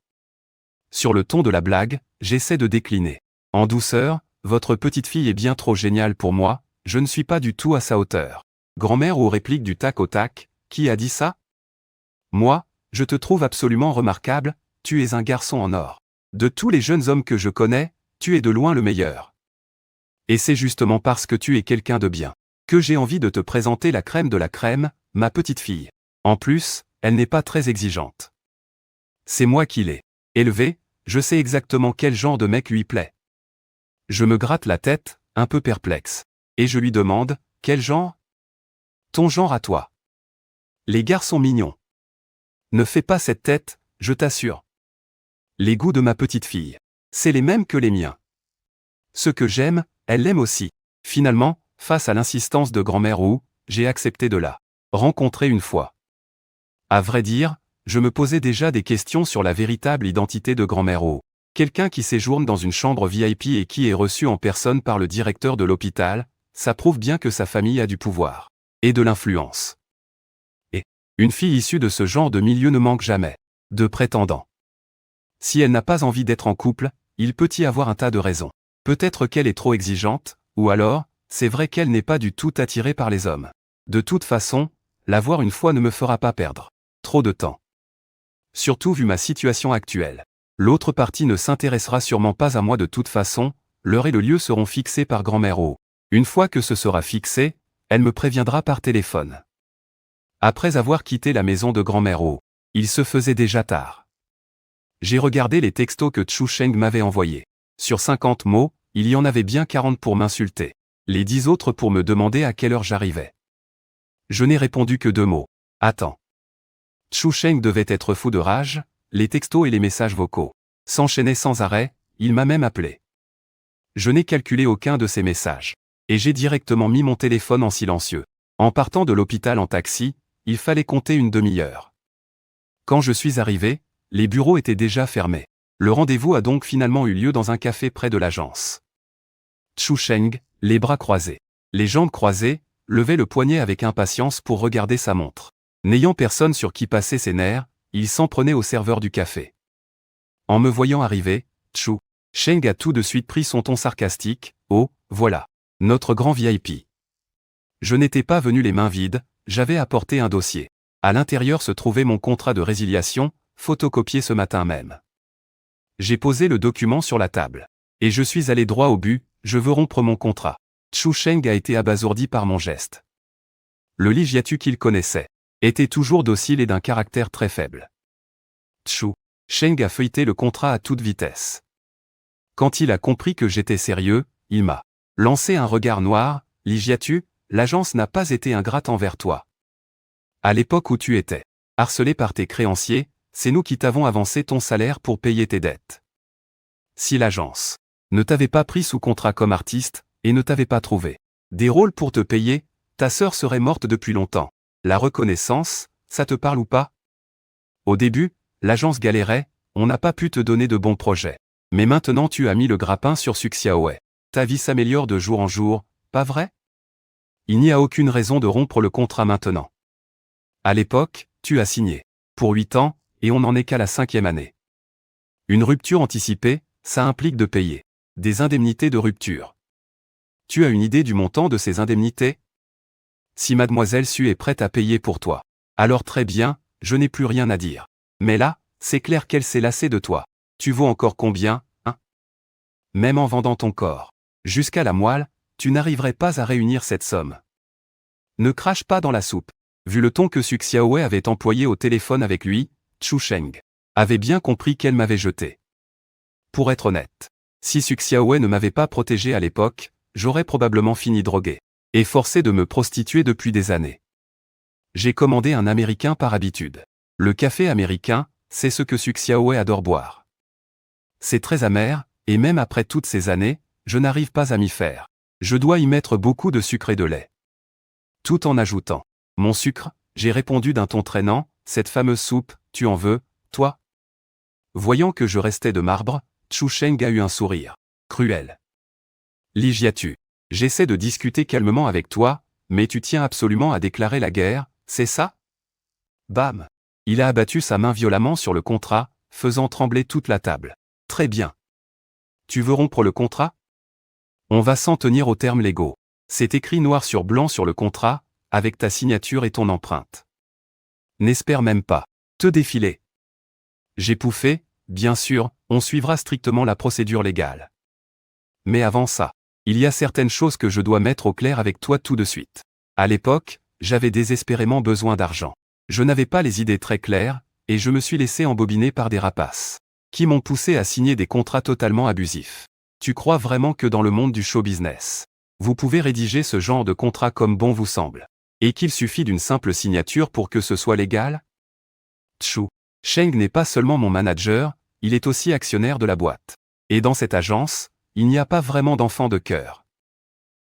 S1: Sur le ton de la blague, j'essaie de décliner. En douceur, votre petite fille est bien trop géniale pour moi, je ne suis pas du tout à sa hauteur. Grand-mère Wu réplique du tac au tac, qui a dit ça? Moi, je te trouve absolument remarquable, tu es un garçon en or. De tous les jeunes hommes que je connais, tu es de loin le meilleur. Et c'est justement parce que tu es quelqu'un de bien, que j'ai envie de te présenter la crème de la crème, ma petite fille. En plus, elle n'est pas très exigeante. C'est moi qui l'ai élevée, je sais exactement quel genre de mec lui plaît. Je me gratte la tête, un peu perplexe. Et je lui demande, quel genre? Ton genre à toi. Les garçons mignons. Ne fais pas cette tête, je t'assure. Les goûts de ma petite fille, c'est les mêmes que les miens. Ce que j'aime, elle l'aime aussi. Finalement, face à l'insistance de grand-mère Wu, j'ai accepté de la rencontrer une fois. À vrai dire, je me posais déjà des questions sur la véritable identité de grand-mère Wu. Quelqu'un qui séjourne dans une chambre VIP et qui est reçu en personne par le directeur de l'hôpital, ça prouve bien que sa famille a du pouvoir. Et de l'influence. Et une fille issue de ce genre de milieu ne manque jamais de prétendants. Si elle n'a pas envie d'être en couple, il peut y avoir un tas de raisons. Peut-être qu'elle est trop exigeante, ou alors, c'est vrai qu'elle n'est pas du tout attirée par les hommes. De toute façon, la voir une fois ne me fera pas perdre trop de temps. Surtout vu ma situation actuelle. L'autre partie ne s'intéressera sûrement pas à moi de toute façon, l'heure et le lieu seront fixés par grand-mère O. Une fois que ce sera fixé, elle me préviendra par téléphone. Après avoir quitté la maison de grand-mère O, il se faisait déjà tard. J'ai regardé les textos que Chu Sheng m'avait envoyés. Sur 50 mots, il y en avait bien 40 pour m'insulter. Les 10 autres pour me demander à quelle heure j'arrivais. Je n'ai répondu que 2 mots. Attends. Chu Sheng devait être fou de rage, les textos et les messages vocaux s'enchaînaient sans arrêt, il m'a même appelé. Je n'ai calculé aucun de ces messages. Et j'ai directement mis mon téléphone en silencieux. En partant de l'hôpital en taxi, il fallait compter une demi-heure. Quand je suis arrivé, les bureaux étaient déjà fermés. Le rendez-vous a donc finalement eu lieu dans un café près de l'agence. Chu Sheng, les bras croisés, les jambes croisées, levait le poignet avec impatience pour regarder sa montre. N'ayant personne sur qui passer ses nerfs, il s'en prenait au serveur du café. En me voyant arriver, Chu Sheng a tout de suite pris son ton sarcastique. Oh, voilà. Notre grand VIP. Je n'étais pas venu les mains vides, j'avais apporté un dossier. À l'intérieur se trouvait mon contrat de résiliation, photocopié ce matin même. J'ai posé le document sur la table. Et je suis allé droit au but, je veux rompre mon contrat. Chu Sheng a été abasourdi par mon geste. Le Li Jiatu qu'il connaissait était toujours docile et d'un caractère très faible. Chu Sheng a feuilleté le contrat à toute vitesse. Quand il a compris que j'étais sérieux, il m'a lancé un regard noir. Li Jiatu, l'agence n'a pas été ingrate envers toi. À l'époque où tu étais harcelé par tes créanciers, c'est nous qui t'avons avancé ton salaire pour payer tes dettes. Si l'agence ne t'avait pas pris sous contrat comme artiste, et ne t'avait pas trouvé des rôles pour te payer, ta sœur serait morte depuis longtemps. La reconnaissance, ça te parle ou pas? Au début, l'agence galérait, on n'a pas pu te donner de bons projets. Mais maintenant tu as mis le grappin sur Su Xiaowei. Ta vie s'améliore de jour en jour, pas vrai? Il n'y a aucune raison de rompre le contrat maintenant. À l'époque, tu as signé pour 8 ans, et on n'en est qu'à la 5e année. Une rupture anticipée, ça implique de payer des indemnités de rupture. Tu as une idée du montant de ces indemnités? Si mademoiselle Su est prête à payer pour toi, alors très bien, je n'ai plus rien à dire. Mais là, c'est clair qu'elle s'est lassée de toi. Tu vaux encore combien, hein? Même en vendant ton corps jusqu'à la moelle, tu n'arriverais pas à réunir cette somme. Ne crache pas dans la soupe. Vu le ton que Su Xiaowei avait employé au téléphone avec lui, Chu Sheng avait bien compris qu'elle m'avait jeté. Pour être honnête, si Su Xiaowei ne m'avait pas protégé à l'époque, j'aurais probablement fini drogué et forcé de me prostituer depuis des années. J'ai commandé un américain par habitude. Le café américain, c'est ce que Su Xiaowei adore boire. C'est très amer, et même après toutes ces années, je n'arrive pas à m'y faire. Je dois y mettre beaucoup de sucre et de lait. Tout en ajoutant « Mon sucre », j'ai répondu d'un ton traînant, « Cette fameuse soupe, tu en veux, toi ?» Voyant que je restais de marbre, Chu Sheng a eu un sourire cruel. « Ligiatu, j'essaie de discuter calmement avec toi, mais tu tiens absolument à déclarer la guerre, c'est ça ?» Bam! Il a abattu sa main violemment sur le contrat, faisant trembler toute la table. « Très bien. Tu veux rompre le contrat ? On va s'en tenir aux termes légaux. C'est écrit noir sur blanc sur le contrat, avec ta signature et ton empreinte. N'espère même pas te défiler. » J'ai pouffé, bien sûr, on suivra strictement la procédure légale. Mais avant ça, il y a certaines choses que je dois mettre au clair avec toi tout de suite. À l'époque, j'avais désespérément besoin d'argent. Je n'avais pas les idées très claires, et je me suis laissé embobiner par des rapaces, qui m'ont poussé à signer des contrats totalement abusifs. Tu crois vraiment que dans le monde du show business, vous pouvez rédiger ce genre de contrat comme bon vous semble, et qu'il suffit d'une simple signature pour que ce soit légal ? Chu Sheng n'est pas seulement mon manager, il est aussi actionnaire de la boîte. Et dans cette agence, il n'y a pas vraiment d'enfants de cœur.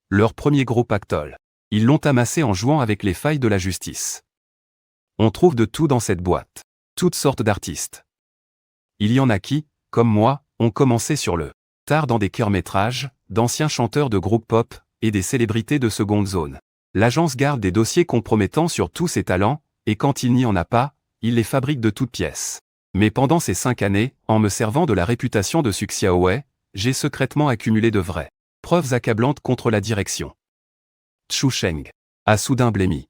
S1: Leur premier gros pactole, ils l'ont amassé en jouant avec les failles de la justice. On trouve de tout dans cette boîte. Toutes sortes d'artistes. Il y en a qui, comme moi, ont commencé sur le tard dans des courts-métrages, d'anciens chanteurs de groupes pop, et des célébrités de seconde zone. L'agence garde des dossiers compromettants sur tous ces talents, et quand il n'y en a pas, il les fabrique de toutes pièces. Mais pendant ces 5 années, en me servant de la réputation de Su Xiaowei, j'ai secrètement accumulé de vraies preuves accablantes contre la direction. Chu Sheng a soudain blêmi.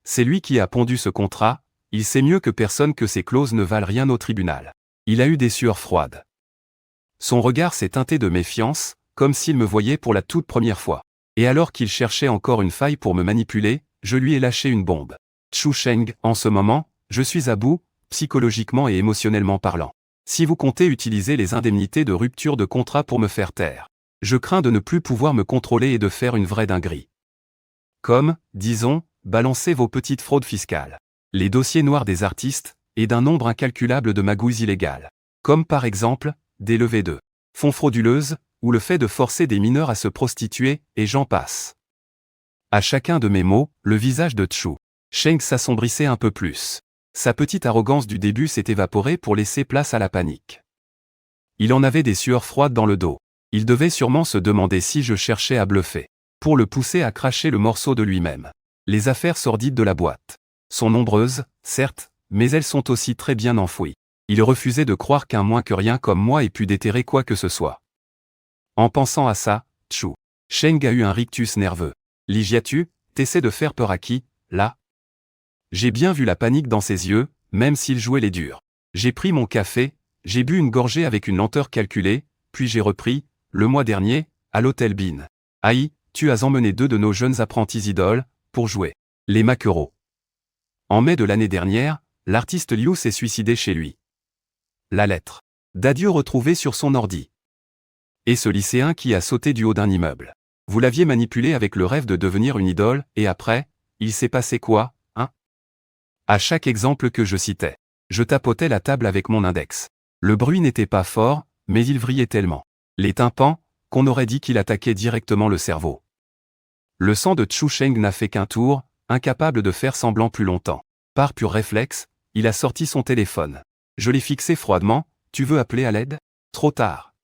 S1: C'est lui qui a pondu ce contrat, il sait mieux que personne que ces clauses ne valent rien au tribunal. Il a eu des sueurs froides. Son regard s'est teinté de méfiance, comme s'il me voyait pour la toute première fois. Et alors qu'il cherchait encore une faille pour me manipuler, je lui ai lâché une bombe. Chu Sheng, en ce moment, je suis à bout, psychologiquement et émotionnellement parlant. Si vous comptez utiliser les indemnités de rupture de contrat pour me faire taire, je crains de ne plus pouvoir me contrôler et de faire une vraie dinguerie. Comme, disons, balancer vos petites fraudes fiscales, les dossiers noirs des artistes, et d'un nombre incalculable de magouilles illégales. Comme par exemple, des levées de fonds frauduleuses, ou le fait de forcer des mineurs à se prostituer, et j'en passe. À chacun de mes mots, le visage de Chu Sheng s'assombrissait un peu plus. Sa petite arrogance du début s'est évaporée pour laisser place à la panique. Il en avait des sueurs froides dans le dos. Il devait sûrement se demander si je cherchais à bluffer, pour le pousser à cracher le morceau de lui-même. Les affaires sordides de la boîte sont nombreuses, certes, mais elles sont aussi très bien enfouies. Il refusait de croire qu'un moins que rien comme moi ait pu déterrer quoi que ce soit. En pensant à ça, Chu Sheng a eu un rictus nerveux. Ligiatu, t'essaies de faire peur à qui, là ? J'ai bien vu la panique dans ses yeux, même s'il jouait les durs. J'ai pris mon café, j'ai bu une gorgée avec une lenteur calculée, puis j'ai repris, le mois dernier, à l'hôtel Bean. Aïe, tu as emmené 2 de nos jeunes apprentis idoles, pour jouer les maquereaux. En mai de l'année dernière, l'artiste Liu s'est suicidé chez lui. La lettre d'adieu retrouvée sur son ordi. Et ce lycéen qui a sauté du haut d'un immeuble. Vous l'aviez manipulé avec le rêve de devenir une idole, et après, il s'est passé quoi, hein ? À chaque exemple que je citais, je tapotais la table avec mon index. Le bruit n'était pas fort, mais il vrillait tellement les tympans, qu'on aurait dit qu'il attaquait directement le cerveau. Le sang de Chu Sheng n'a fait qu'un tour, incapable de faire semblant plus longtemps. Par pur réflexe, il a sorti son téléphone. Je l'ai fixé froidement, tu veux appeler à l'aide ? Trop tard.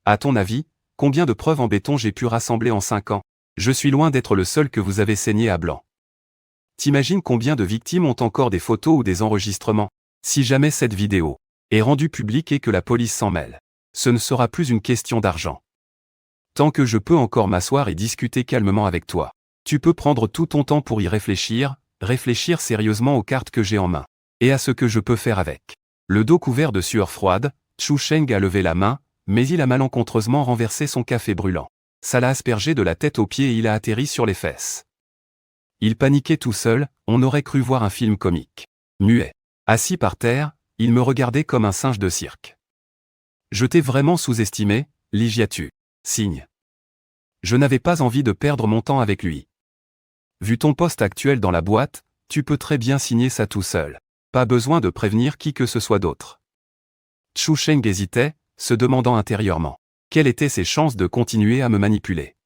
S1: À ton avis, combien de preuves en béton j'ai pu rassembler en 5 ans ? Je suis loin d'être le seul que vous avez saigné à blanc. T'imagines combien de victimes ont encore des photos ou des enregistrements ? Si jamais cette vidéo est rendue publique et que la police s'en mêle, ce ne sera plus une question d'argent. Tant que je peux encore m'asseoir et discuter calmement avec toi, tu peux prendre tout ton temps pour y réfléchir sérieusement aux cartes que j'ai en main, et à ce que je peux faire avec. Le dos couvert de sueur froide, Chu Sheng a levé la main, mais il a malencontreusement renversé son café brûlant. Ça l'a aspergé de la tête aux pieds et il a atterri sur les fesses. Il paniquait tout seul, on aurait cru voir un film comique. Muet. Assis par terre, il me regardait comme un singe de cirque. Je t'ai vraiment sous-estimé, Ligiatu. Signe. Je n'avais pas envie de perdre mon temps avec lui. Vu ton poste actuel dans la boîte, tu peux très bien signer ça tout seul. Pas besoin de prévenir qui que ce soit d'autre. Chu Sheng hésitait, se demandant intérieurement quelles étaient ses chances de continuer à me manipuler.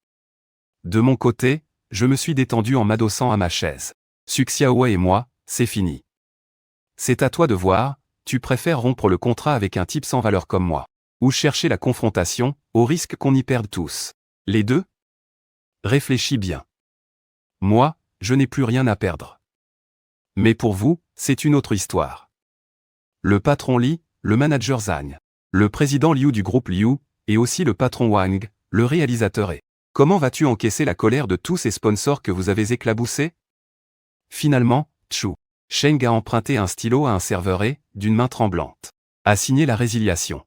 S1: De mon côté, je me suis détendu en m'adossant à ma chaise. Su Xiaowei et moi, c'est fini. C'est à toi de voir, tu préfères rompre le contrat avec un type sans valeur comme moi, ou chercher la confrontation, au risque qu'on y perde tous. Les deux? Réfléchis bien. Moi, je n'ai plus rien à perdre. Mais pour vous, c'est une autre histoire. Le patron Li, le manager Zhang, le président Liu du groupe Liu, et aussi le patron Wang, le réalisateur est. Comment vas-tu encaisser la colère de tous ces sponsors que vous avez éclaboussés? Finalement, Chu Sheng a emprunté un stylo à un serveur et, d'une main tremblante, a signé la résiliation.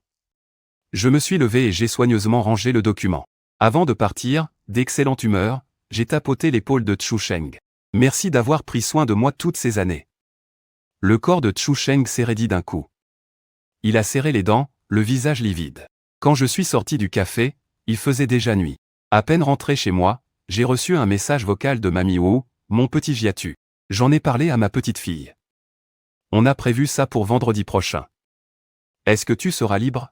S1: Je me suis levé et j'ai soigneusement rangé le document. Avant de partir, d'excellente humeur, j'ai tapoté l'épaule de Chu Sheng. Merci d'avoir pris soin de moi toutes ces années. Le corps de Chu Sheng s'est raidi d'un coup. Il a serré les dents, le visage livide. Quand je suis sorti du café, il faisait déjà nuit. À peine rentré chez moi, j'ai reçu un message vocal de Mamie Wu, mon petit Jiatu. J'en ai parlé à ma petite fille. On a prévu ça pour vendredi prochain. Est-ce que tu seras libre?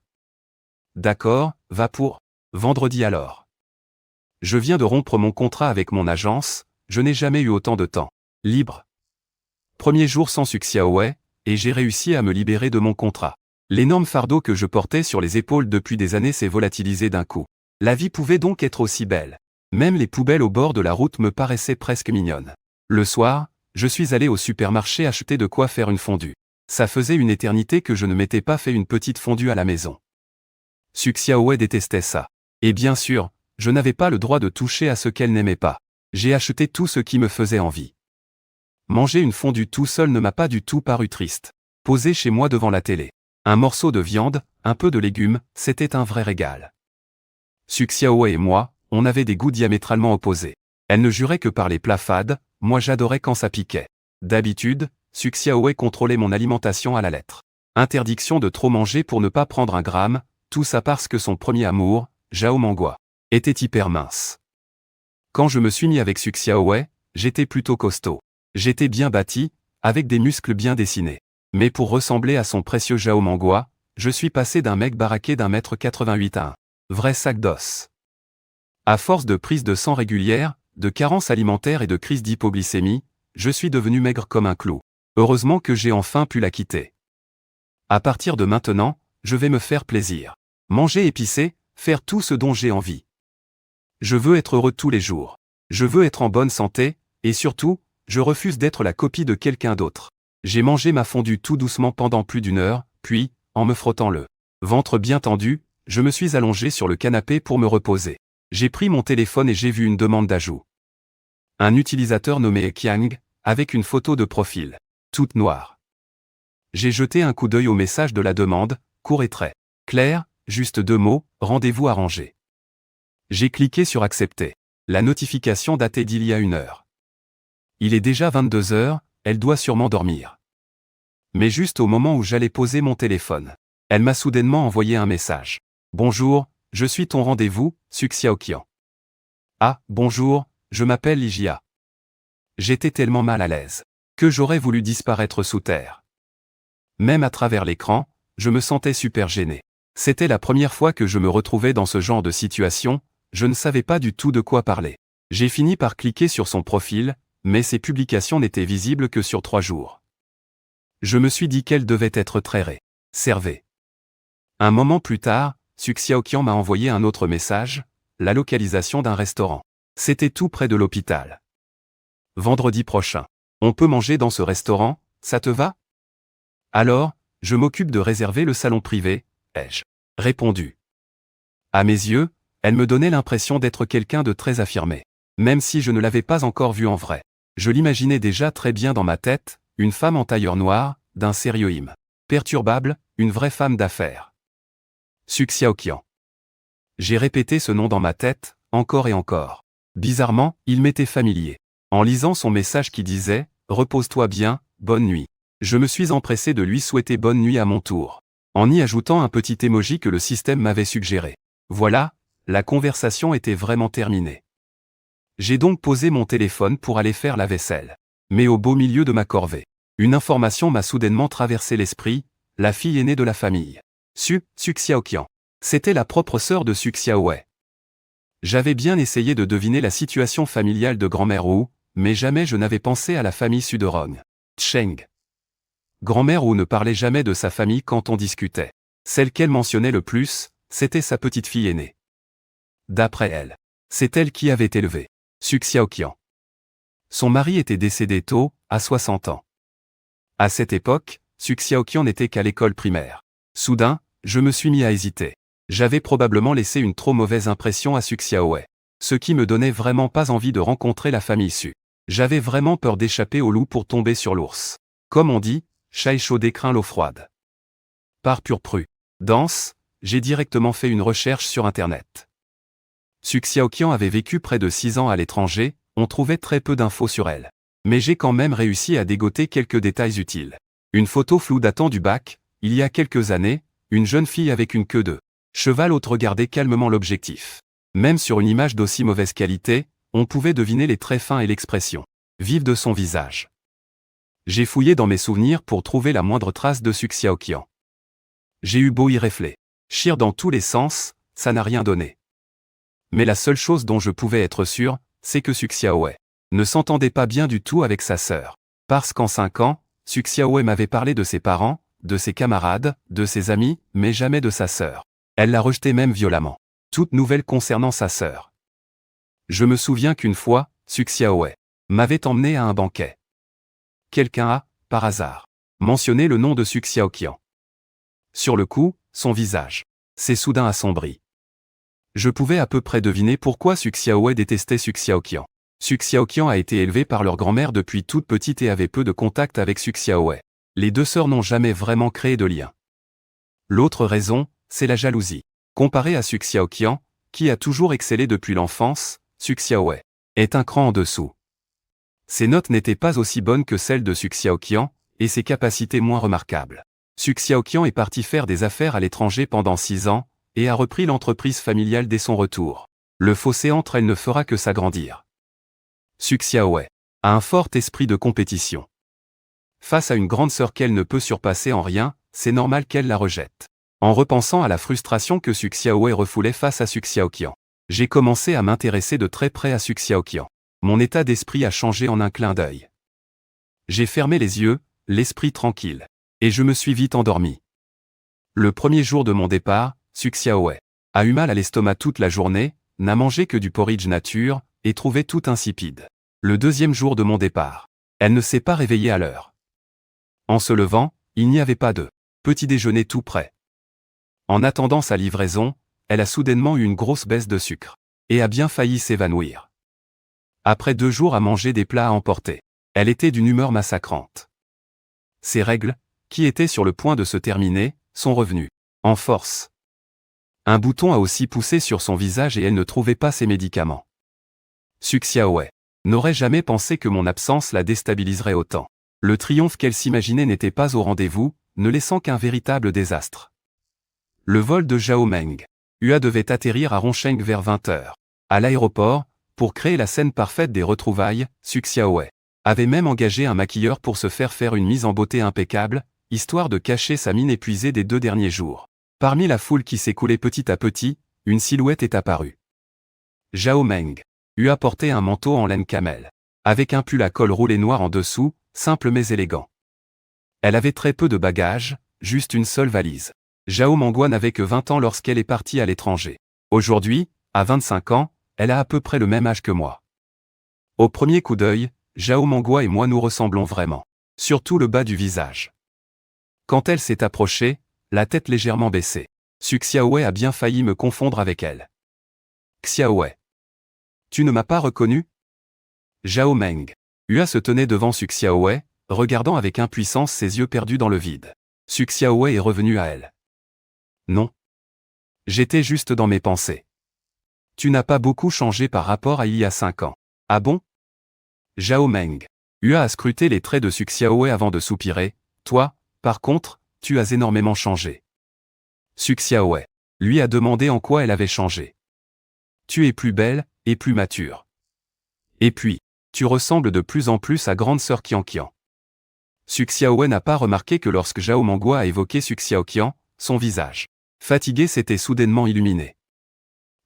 S1: D'accord, va pour vendredi alors. Je viens de rompre mon contrat avec mon agence, je n'ai jamais eu autant de temps libre. Premier jour sans Su Xiaowei, et j'ai réussi à me libérer de mon contrat. L'énorme fardeau que je portais sur les épaules depuis des années s'est volatilisé d'un coup. La vie pouvait donc être aussi belle. Même les poubelles au bord de la route me paraissaient presque mignonnes. Le soir, je suis allé au supermarché acheter de quoi faire une fondue. Ça faisait une éternité que je ne m'étais pas fait une petite fondue à la maison. Su Xiaowei détestait ça. Et bien sûr, je n'avais pas le droit de toucher à ce qu'elle n'aimait pas. J'ai acheté tout ce qui me faisait envie. Manger une fondue tout seul ne m'a pas du tout paru triste. Posé chez moi devant la télé. Un morceau de viande, un peu de légumes, c'était un vrai régal. Su Xiaowei et moi, on avait des goûts diamétralement opposés. Elle ne jurait que par les plats fades, moi j'adorais quand ça piquait. D'habitude, Su Xiaowei contrôlait mon alimentation à la lettre. Interdiction de trop manger pour ne pas prendre un gramme, tout ça parce que son premier amour, Zhao Mangua, était hyper mince. Quand je me suis mis avec Su Xiaowei, j'étais plutôt costaud. J'étais bien bâti, avec des muscles bien dessinés. Mais pour ressembler à son précieux Zhao Mangua, je suis passé d'un mec baraqué d'1m88 à un vrai sac d'os. À force de prise de sang régulière, de carences alimentaires et de crises d'hypoglycémie, je suis devenu maigre comme un clou. Heureusement que j'ai enfin pu la quitter. À partir de maintenant, je vais me faire plaisir. Manger épicé, faire tout ce dont j'ai envie. Je veux être heureux tous les jours. Je veux être en bonne santé, et surtout, je refuse d'être la copie de quelqu'un d'autre. J'ai mangé ma fondue tout doucement pendant plus d'une heure, puis, en me frottant le ventre bien tendu, je me suis allongé sur le canapé pour me reposer. J'ai pris mon téléphone et j'ai vu une demande d'ajout. Un utilisateur nommé Qiang, avec une photo de profil, toute noire. J'ai jeté un coup d'œil au message de la demande, court et très clair, juste 2 mots, rendez-vous arrangé. J'ai cliqué sur accepter. La notification datait d'il y a 1 heure. Il est déjà 22 heures, elle doit sûrement dormir. Mais juste au moment où j'allais poser mon téléphone, elle m'a soudainement envoyé un message. Bonjour, je suis ton rendez-vous, Su Xiaoqian. Ah, bonjour, je m'appelle Ligia. J'étais tellement mal à l'aise que j'aurais voulu disparaître sous terre. Même à travers l'écran, je me sentais super gêné. C'était la première fois que je me retrouvais dans ce genre de situation, je ne savais pas du tout de quoi parler. J'ai fini par cliquer sur son profil, mais ses publications n'étaient visibles que sur 3 jours. Je me suis dit qu'elle devait être très réservée. Un moment plus tard, Su Xiaoqian m'a envoyé un autre message, la localisation d'un restaurant. C'était tout près de l'hôpital. Vendredi prochain. On peut manger dans ce restaurant, ça te va? Alors, je m'occupe de réserver le salon privé, ai-je répondu. À mes yeux, elle me donnait l'impression d'être quelqu'un de très affirmé. Même si je ne l'avais pas encore vue en vrai. Je l'imaginais déjà très bien dans ma tête, une femme en tailleur noir, d'un sérieux perturbable, une vraie femme d'affaires. Su Xiaoqian. J'ai répété ce nom dans ma tête, encore et encore. Bizarrement, il m'était familier. En lisant son message qui disait « Repose-toi bien, bonne nuit », je me suis empressé de lui souhaiter bonne nuit à mon tour, en y ajoutant un petit emoji que le système m'avait suggéré. Voilà, la conversation était vraiment terminée. J'ai donc posé mon téléphone pour aller faire la vaisselle. Mais au beau milieu de ma corvée, une information m'a soudainement traversé l'esprit, la fille aînée de la famille. Su Xiaoqian. C'était la propre sœur de Su Xiaowei. J'avais bien essayé de deviner la situation familiale de grand-mère Wu, mais jamais je n'avais pensé à la famille Su de Rong. Cheng. Grand-mère Wu ne parlait jamais de sa famille quand on discutait. Celle qu'elle mentionnait le plus, c'était sa petite fille aînée. D'après elle, c'est elle qui avait élevé Su Xiaoqian. Son mari était décédé tôt, à 60 ans. À cette époque, Su Xiaoqian n'était qu'à l'école primaire. Soudain, je me suis mis à hésiter. J'avais probablement laissé une trop mauvaise impression à Su Xiaowei. Ce qui me donnait vraiment pas envie de rencontrer la famille Su. J'avais vraiment peur d'échapper au loup pour tomber sur l'ours. Comme on dit, chat échaudé craint l'eau froide. Par pure prudence, j'ai directement fait une recherche sur Internet. Su Xiaoqian avait vécu près de 6 ans à l'étranger, on trouvait très peu d'infos sur elle. Mais j'ai quand même réussi à dégoter quelques détails utiles. Une photo floue datant du bac, il y a quelques années, une jeune fille avec une queue de cheval haute regardait calmement l'objectif. Même sur une image d'aussi mauvaise qualité, on pouvait deviner les traits fins et l'expression vive de son visage. J'ai fouillé dans mes souvenirs pour trouver la moindre trace de Su Xiaoqian. J'ai eu beau y réfléchir dans tous les sens, ça n'a rien donné. Mais la seule chose dont je pouvais être sûr, c'est que Su Xiaowei ne s'entendait pas bien du tout avec sa sœur. Parce qu'en 5 ans, Su Xiaowei m'avait parlé de ses parents, de ses camarades, de ses amis, mais jamais de sa sœur. Elle la rejetait même violemment. Toute nouvelle concernant sa sœur. Je me souviens qu'une fois, Su Xiaowei m'avait emmené à un banquet. Quelqu'un a, par hasard, mentionné le nom de Su Xiaoqian. Sur le coup, son visage s'est soudain assombri. Je pouvais à peu près deviner pourquoi Su Xiaowei détestait Su Xiaoqian. Su Xiaoqian a été élevée par leur grand-mère depuis toute petite et avait peu de contact avec Su Xiaowei. Les deux sœurs n'ont jamais vraiment créé de lien. L'autre raison, c'est la jalousie. Comparé à Su Xiaoqian, qui a toujours excellé depuis l'enfance, Su Xiaowei est un cran en dessous. Ses notes n'étaient pas aussi bonnes que celles de Su Xiaoqian, et ses capacités moins remarquables. Su Xiaoqian est parti faire des affaires à l'étranger pendant 6 ans, et a repris l'entreprise familiale dès son retour. Le fossé entre elles ne fera que s'agrandir. Su Xiaowei a un fort esprit de compétition. Face à une grande sœur qu'elle ne peut surpasser en rien, c'est normal qu'elle la rejette. En repensant à la frustration que Su Xiaowei refoulait face à Su Xiaoqian, j'ai commencé à m'intéresser de très près à Su Xiaoqian. Mon état d'esprit a changé en un clin d'œil. J'ai fermé les yeux, l'esprit tranquille, et je me suis vite endormi. Le premier jour de mon départ, Su Xiaowei a eu mal à l'estomac toute la journée, n'a mangé que du porridge nature, et trouvait tout insipide. Le deuxième jour de mon départ, elle ne s'est pas réveillée à l'heure. En se levant, il n'y avait pas de petit déjeuner tout prêt. En attendant sa livraison, elle a soudainement eu une grosse baisse de sucre, et a bien failli s'évanouir. Après 2 jours à manger des plats à emporter, elle était d'une humeur massacrante. Ses règles, qui étaient sur le point de se terminer, sont revenues en force. Un bouton a aussi poussé sur son visage et elle ne trouvait pas ses médicaments. Su Xiaowei n'aurait jamais pensé que mon absence la déstabiliserait autant. Le triomphe qu'elle s'imaginait n'était pas au rendez-vous, ne laissant qu'un véritable désastre. Le vol de Zhao Meng Hua devait atterrir à Rongsheng vers 20 h. À l'aéroport, pour créer la scène parfaite des retrouvailles, Su Xiaowei avait même engagé un maquilleur pour se faire une mise en beauté impeccable, histoire de cacher sa mine épuisée des 2 derniers jours. Parmi la foule qui s'écoulait petit à petit, une silhouette est apparue. Zhao Meng Hua portait un manteau en laine camel, avec un pull à col roulé noir en dessous, simple mais élégant. Elle avait très peu de bagages, juste une seule valise. Zhao Menghua n'avait que 20 ans lorsqu'elle est partie à l'étranger. Aujourd'hui, à 25 ans, elle a à peu près le même âge que moi. Au premier coup d'œil, Zhao Menghua et moi nous ressemblons vraiment. Surtout le bas du visage. Quand elle s'est approchée, la tête légèrement baissée, Su Xiaowei a bien failli me confondre avec elle. Xiaowei. Tu ne m'as pas reconnu? Zhao Meng Hua se tenait devant Su Xiaowei, regardant avec impuissance ses yeux perdus dans le vide. Su Xiaowei est revenu à elle. Non. J'étais juste dans mes pensées. Tu n'as pas beaucoup changé par rapport à il y a 5 ans. Ah bon? Zhao Meng Hua a scruté les traits de Su Xiaowei avant de soupirer. Toi, par contre, tu as énormément changé. Su Xiaowei lui a demandé en quoi elle avait changé. Tu es plus belle, et plus mature. Et puis, tu ressembles de plus en plus à grande sœur Qianqian. Su Xiaowei n'a pas remarqué que lorsque Zhao Mengua a évoqué Su Xiaoqian, son visage fatigué s'était soudainement illuminé.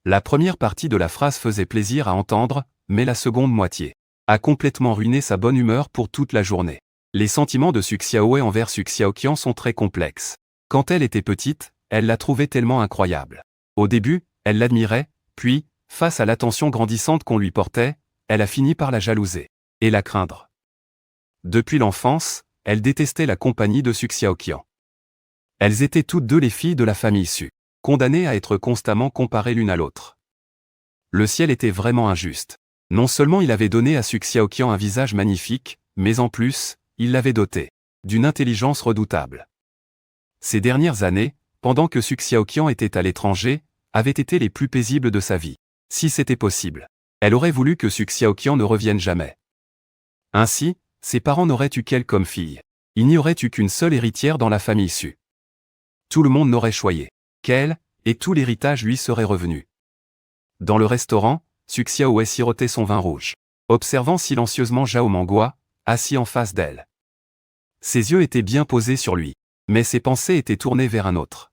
S1: La première partie de la phrase faisait plaisir à entendre, mais la seconde moitié a complètement ruiné sa bonne humeur pour toute la journée. Les sentiments de Su Xiaowei envers Su Xiaoqian sont très complexes. Quand elle était petite, elle la trouvait tellement incroyable. Au début, elle l'admirait, puis, face à l'attention grandissante qu'on lui portait, elle a fini par la jalouser et la craindre. Depuis l'enfance, elle détestait la compagnie de Su Xiaoqian. Elles étaient toutes deux les filles de la famille Su, condamnées à être constamment comparées l'une à l'autre. Le ciel était vraiment injuste. Non seulement il avait donné à Su Xiaoqian un visage magnifique, mais en plus, il l'avait dotée d'une intelligence redoutable. Ces dernières années, pendant que Su Xiaoqian était à l'étranger, avaient été les plus paisibles de sa vie. Si c'était possible, elle aurait voulu que Su Xiaoqian ne revienne jamais. Ainsi, ses parents n'auraient eu qu'elle comme fille. Il n'y aurait eu qu'une seule héritière dans la famille Su. Tout le monde n'aurait choyé qu'elle, et tout l'héritage lui serait revenu. Dans le restaurant, Su Xiaowei sirotait son vin rouge, observant silencieusement Zhao Mengua, assis en face d'elle. Ses yeux étaient bien posés sur lui, mais ses pensées étaient tournées vers un autre.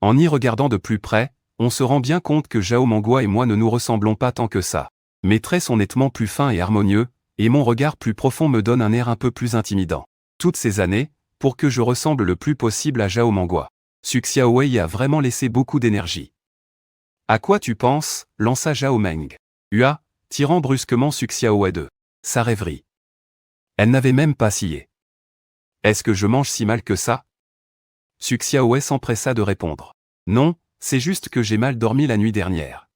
S1: En y regardant de plus près, on se rend bien compte que Zhao Mengua et moi ne nous ressemblons pas tant que ça. Mes traits sont nettement plus fins et harmonieux, et mon regard plus profond me donne un air un peu plus intimidant. Toutes ces années, pour que je ressemble le plus possible à Zhao Mengua, Su Xiaowei y a vraiment laissé beaucoup d'énergie. À quoi tu penses, lança Zhao Meng Hua, tirant brusquement Su Xiaowei de sa rêverie. Elle n'avait même pas scié. Est-ce que je mange si mal que ça? Su Xiaowei s'empressa de répondre. Non, c'est juste que j'ai mal dormi la nuit dernière.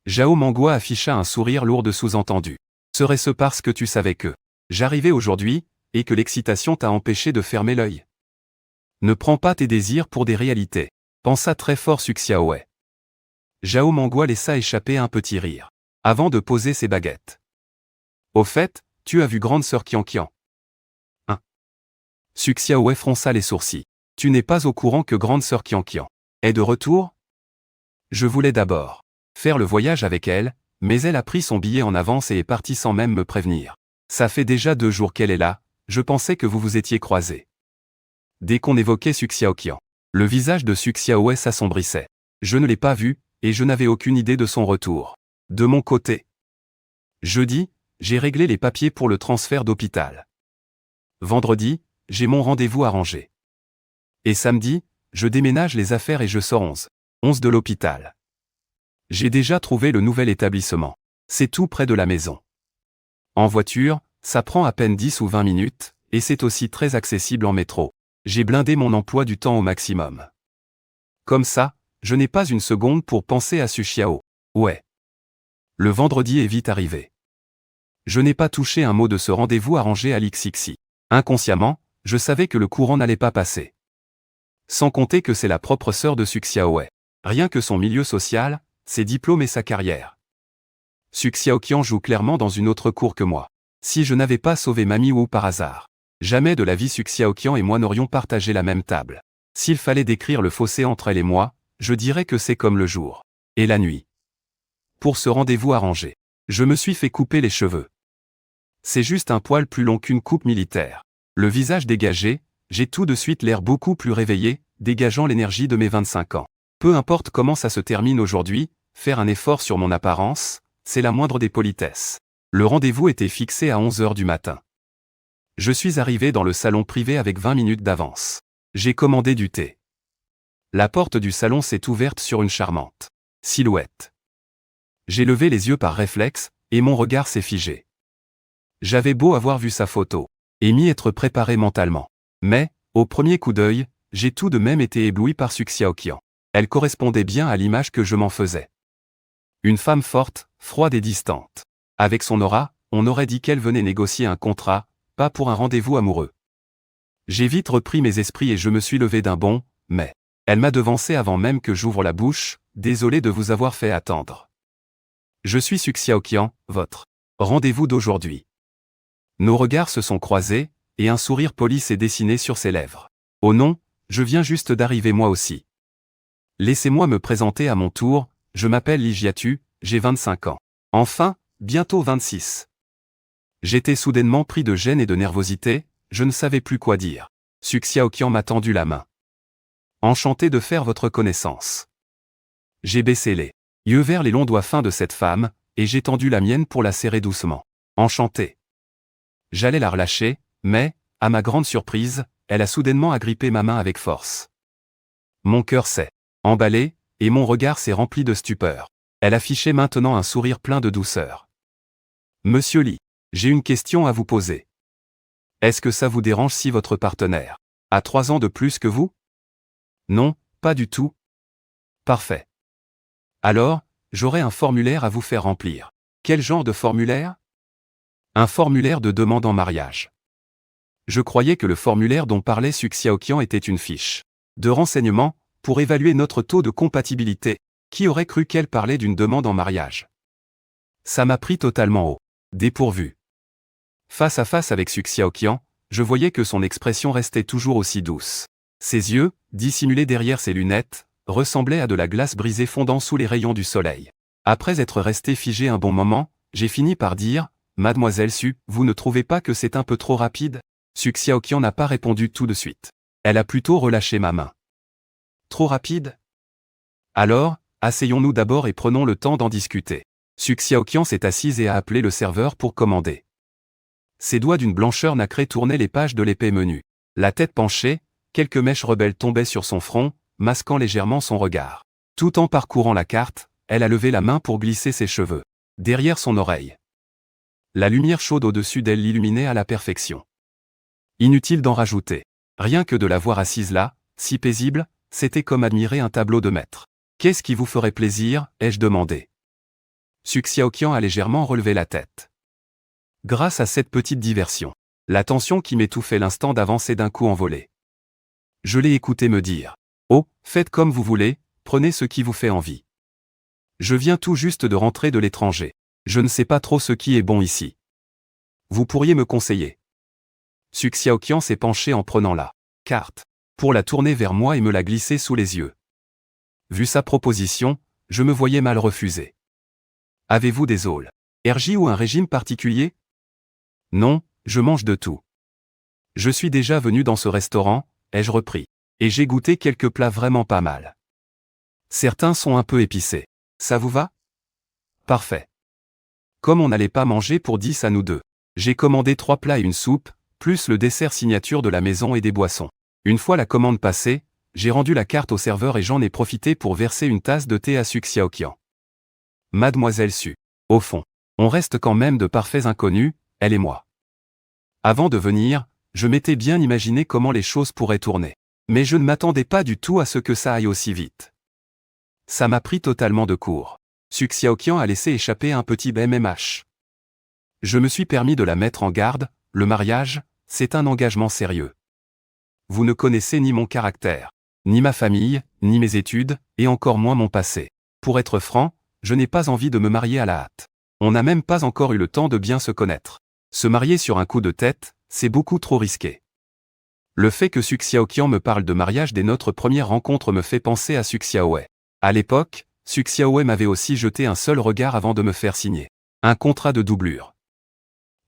S1: Zhao Mengua afficha un sourire lourd de sous-entendu. Serait-ce parce que tu savais que j'arrivais aujourd'hui, et que l'excitation t'a empêché de fermer l'œil? Ne prends pas tes désirs pour des réalités, pensa très fort Su Xiaowei. Zhao Mengua laissa échapper un petit rire, avant de poser ses baguettes. Au fait, tu as vu grande sœur Qianqian? Hein? Su Xiaowei fronça les sourcils. Tu n'es pas au courant que grande sœur Qianqian est de retour? Je voulais d'abord faire le voyage avec elle, mais elle a pris son billet en avance et est partie sans même me prévenir. Ça fait déjà 2 jours qu'elle est là, je pensais que vous vous étiez croisés. Dès qu'on évoquait Su Xiaoqian, le visage de Su Xiaowei s'assombrissait. Je ne l'ai pas vu, et je n'avais aucune idée de son retour. De mon côté, jeudi, j'ai réglé les papiers pour le transfert d'hôpital. Vendredi, j'ai mon rendez-vous arrangé. Et samedi, je déménage les affaires et je sors 11 de l'hôpital. J'ai déjà trouvé le nouvel établissement. C'est tout près de la maison. En voiture, ça prend à peine 10 ou 20 minutes, et c'est aussi très accessible en métro. J'ai blindé mon emploi du temps au maximum. Comme ça, je n'ai pas une seconde pour penser à Su Xiao. Ouais. Le vendredi est vite arrivé. Je n'ai pas touché un mot de ce rendez-vous arrangé à l'XXI. Inconsciemment, je savais que le courant n'allait pas passer. Sans compter que c'est la propre sœur de Su Xiaowei. Rien que son milieu social, ses diplômes et sa carrière. Su Xiaoqian joue clairement dans une autre cour que moi. Si je n'avais pas sauvé Mamie Wu par hasard, jamais de la vie Su Xiaoqian et moi n'aurions partagé la même table. S'il fallait décrire le fossé entre elle et moi, je dirais que c'est comme le jour et la nuit. Pour ce rendez-vous arrangé, je me suis fait couper les cheveux. C'est juste un poil plus long qu'une coupe militaire. Le visage dégagé, j'ai tout de suite l'air beaucoup plus réveillé, dégageant l'énergie de mes 25 ans. Peu importe comment ça se termine aujourd'hui, faire un effort sur mon apparence, c'est la moindre des politesses. Le rendez-vous était fixé à 11h du matin. Je suis arrivé dans le salon privé avec 20 minutes d'avance. J'ai commandé du thé. La porte du salon s'est ouverte sur une charmante silhouette. J'ai levé les yeux par réflexe, et mon regard s'est figé. J'avais beau avoir vu sa photo, et m'y être préparé mentalement. Mais, au premier coup d'œil, j'ai tout de même été ébloui par Su Xiaoqian. Elle correspondait bien à l'image que je m'en faisais. Une femme forte, froide et distante. Avec son aura, on aurait dit qu'elle venait négocier un contrat, pas pour un rendez-vous amoureux. J'ai vite repris mes esprits et je me suis levé d'un bond, mais elle m'a devancé avant même que j'ouvre la bouche, désolé de vous avoir fait attendre. Je suis Su Xiaoqian, votre rendez-vous d'aujourd'hui. Nos regards se sont croisés, et un sourire poli s'est dessiné sur ses lèvres. Oh non, je viens juste d'arriver moi aussi. Laissez-moi me présenter à mon tour, je m'appelle Li Jiatu, j'ai 25 ans. Enfin, bientôt 26. J'étais soudainement pris de gêne et de nervosité, je ne savais plus quoi dire. Su Xiaoqian m'a tendu la main. Enchanté de faire votre connaissance. J'ai baissé les yeux vers les longs doigts fins de cette femme, et j'ai tendu la mienne pour la serrer doucement. Enchanté. J'allais la relâcher, mais, à ma grande surprise, elle a soudainement agrippé ma main avec force. Mon cœur s'est emballé, et mon regard s'est rempli de stupeur. Elle affichait maintenant un sourire plein de douceur. Monsieur Li, j'ai une question à vous poser. Est-ce que ça vous dérange si votre partenaire a 3 ans de plus que vous? Non, pas du tout. Parfait. Alors, j'aurai un formulaire à vous faire remplir. Quel genre de formulaire? Un formulaire de demande en mariage. Je croyais que le formulaire dont parlait Su Xiaoqian était une fiche de renseignement pour évaluer notre taux de compatibilité. Qui aurait cru qu'elle parlait d'une demande en mariage? Ça m'a pris totalement au dépourvu. Face à face avec Su Xiaoqian, je voyais que son expression restait toujours aussi douce. Ses yeux, dissimulés derrière ses lunettes, ressemblaient à de la glace brisée fondant sous les rayons du soleil. Après être resté figé un bon moment, j'ai fini par dire, « Mademoiselle Su, vous ne trouvez pas que c'est un peu trop rapide ?» Su Xiaoqian n'a pas répondu tout de suite. Elle a plutôt relâché ma main. Trop rapide? Alors, asseyons-nous d'abord et prenons le temps d'en discuter. Su Xiaoqian s'est assise et a appelé le serveur pour commander. Ses doigts d'une blancheur nacrée tournaient les pages de l'épais menu. La tête penchée, quelques mèches rebelles tombaient sur son front, masquant légèrement son regard. Tout en parcourant la carte, elle a levé la main pour glisser ses cheveux derrière son oreille. La lumière chaude au-dessus d'elle l'illuminait à la perfection. Inutile d'en rajouter. Rien que de la voir assise là, si paisible, c'était comme admirer un tableau de maître. « Qu'est-ce qui vous ferait plaisir ?» ai-je demandé. Su Xiaoqian a légèrement relevé la tête. Grâce à cette petite diversion, la tension qui m'étouffait l'instant d'avant s'est d'un coup envolée. Je l'ai écouté me dire « Oh, faites comme vous voulez, prenez ce qui vous fait envie. Je viens tout juste de rentrer de l'étranger. Je ne sais pas trop ce qui est bon ici. Vous pourriez me conseiller ?» Su Xiaoqian s'est penché en prenant la carte pour la tourner vers moi et me la glisser sous les yeux. Vu sa proposition, je me voyais mal refuser. « Avez-vous des allergies ou un régime particulier? » Non, je mange de tout. Je suis déjà venu dans ce restaurant, ai-je repris, et j'ai goûté quelques plats vraiment pas mal. Certains sont un peu épicés. Ça vous va? Parfait. Comme on n'allait pas manger pour 10 à nous deux, j'ai commandé 3 plats et une soupe, plus le dessert signature de la maison et des boissons. Une fois la commande passée, j'ai rendu la carte au serveur et j'en ai profité pour verser une tasse de thé à Su Xiaoqian. Mademoiselle Su, au fond, on reste quand même de parfaits inconnus, elle et moi. Avant de venir, je m'étais bien imaginé comment les choses pourraient tourner. Mais je ne m'attendais pas du tout à ce que ça aille aussi vite. Ça m'a pris totalement de court. Su Xiaoqian a laissé échapper un petit BMMH. Je me suis permis de la mettre en garde, le mariage, c'est un engagement sérieux. Vous ne connaissez ni mon caractère, ni ma famille, ni mes études, et encore moins mon passé. Pour être franc, je n'ai pas envie de me marier à la hâte. On n'a même pas encore eu le temps de bien se connaître. Se marier sur un coup de tête, c'est beaucoup trop risqué. Le fait que Su Xiaoqian me parle de mariage dès notre première rencontre me fait penser à Su Xiaowei. À l'époque, Su Xiaowei m'avait aussi jeté un seul regard avant de me faire signer un contrat de doublure.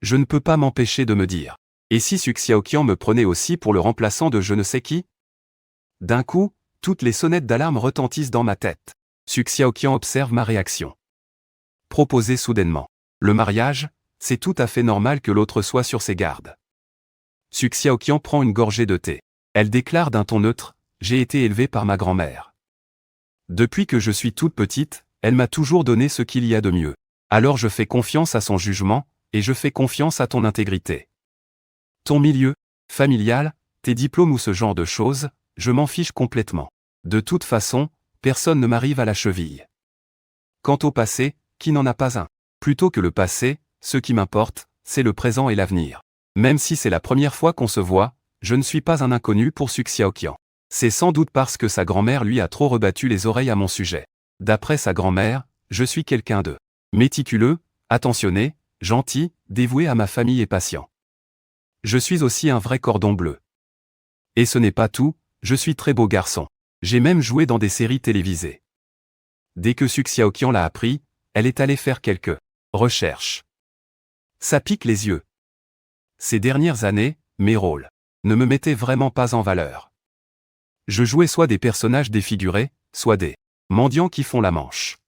S1: Je ne peux pas m'empêcher de me dire, et si Su Xiaoqian me prenait aussi pour le remplaçant de je ne sais qui? D'un coup, toutes les sonnettes d'alarme retentissent dans ma tête. Su Xiaoqian observe ma réaction. Proposer soudainement le mariage, c'est tout à fait normal que l'autre soit sur ses gardes. Su Xiaoqian prend une gorgée de thé. Elle déclare d'un ton neutre, « J'ai été élevée par ma grand-mère. Depuis que je suis toute petite, elle m'a toujours donné ce qu'il y a de mieux. Alors je fais confiance à son jugement, et je fais confiance à ton intégrité. Ton milieu, familial, tes diplômes ou ce genre de choses, je m'en fiche complètement. De toute façon, personne ne m'arrive à la cheville. Quant au passé, qui n'en a pas un? Plutôt que le passé, ce qui m'importe, c'est le présent et l'avenir. Même si c'est la première fois qu'on se voit, je ne suis pas un inconnu pour Su Xiaoqian. C'est sans doute parce que sa grand-mère lui a trop rebattu les oreilles à mon sujet. D'après sa grand-mère, je suis quelqu'un de méticuleux, attentionné, gentil, dévoué à ma famille et patient. Je suis aussi un vrai cordon bleu. Et ce n'est pas tout, je suis très beau garçon. J'ai même joué dans des séries télévisées. Dès que Su Xiaoqian l'a appris, elle est allée faire quelques recherche. Ça pique les yeux. Ces dernières années, mes rôles ne me mettaient vraiment pas en valeur. Je jouais soit des personnages défigurés, soit des mendiants qui font la manche.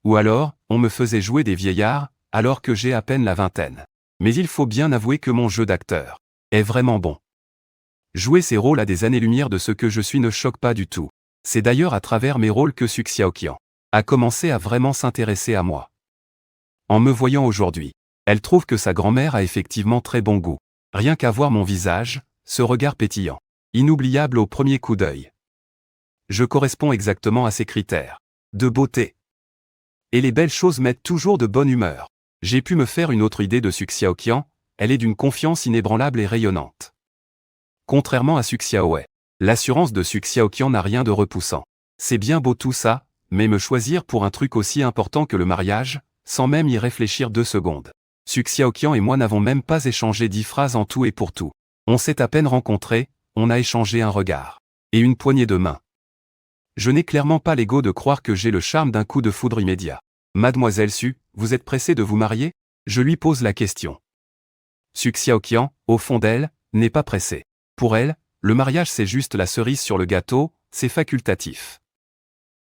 S1: Ou alors, on me faisait jouer des vieillards, alors que j'ai à peine la vingtaine. Mais il faut bien avouer que mon jeu d'acteur est vraiment bon. Jouer ces rôles à des années-lumière de ce que je suis ne choque pas du tout. C'est d'ailleurs à travers mes rôles que Suk Xiaoqian a commencé à vraiment s'intéresser à moi. En me voyant aujourd'hui, elle trouve que sa grand-mère a effectivement très bon goût. Rien qu'à voir mon visage, ce regard pétillant, inoubliable au premier coup d'œil. Je corresponds exactement à ses critères de beauté. Et les belles choses mettent toujours de bonne humeur. J'ai pu me faire une autre idée de Suk Xiaoqian, elle est d'une confiance inébranlable et rayonnante. Contrairement à Suk Xiaowei, l'assurance de Suk Xiaoqian n'a rien de repoussant. C'est bien beau tout ça, mais me choisir pour un truc aussi important que le mariage, sans même y réfléchir 2 secondes. Suk Xiaoqian et moi n'avons même pas échangé 10 phrases en tout et pour tout. On s'est à peine rencontrés, on a échangé un regard. Et une poignée de main. Je n'ai clairement pas l'ego de croire que j'ai le charme d'un coup de foudre immédiat. Mademoiselle Su, vous êtes pressée de vous marier? Je lui pose la question. Suk Xiaoqian, au fond d'elle, n'est pas pressée. Pour elle, le mariage c'est juste la cerise sur le gâteau, c'est facultatif.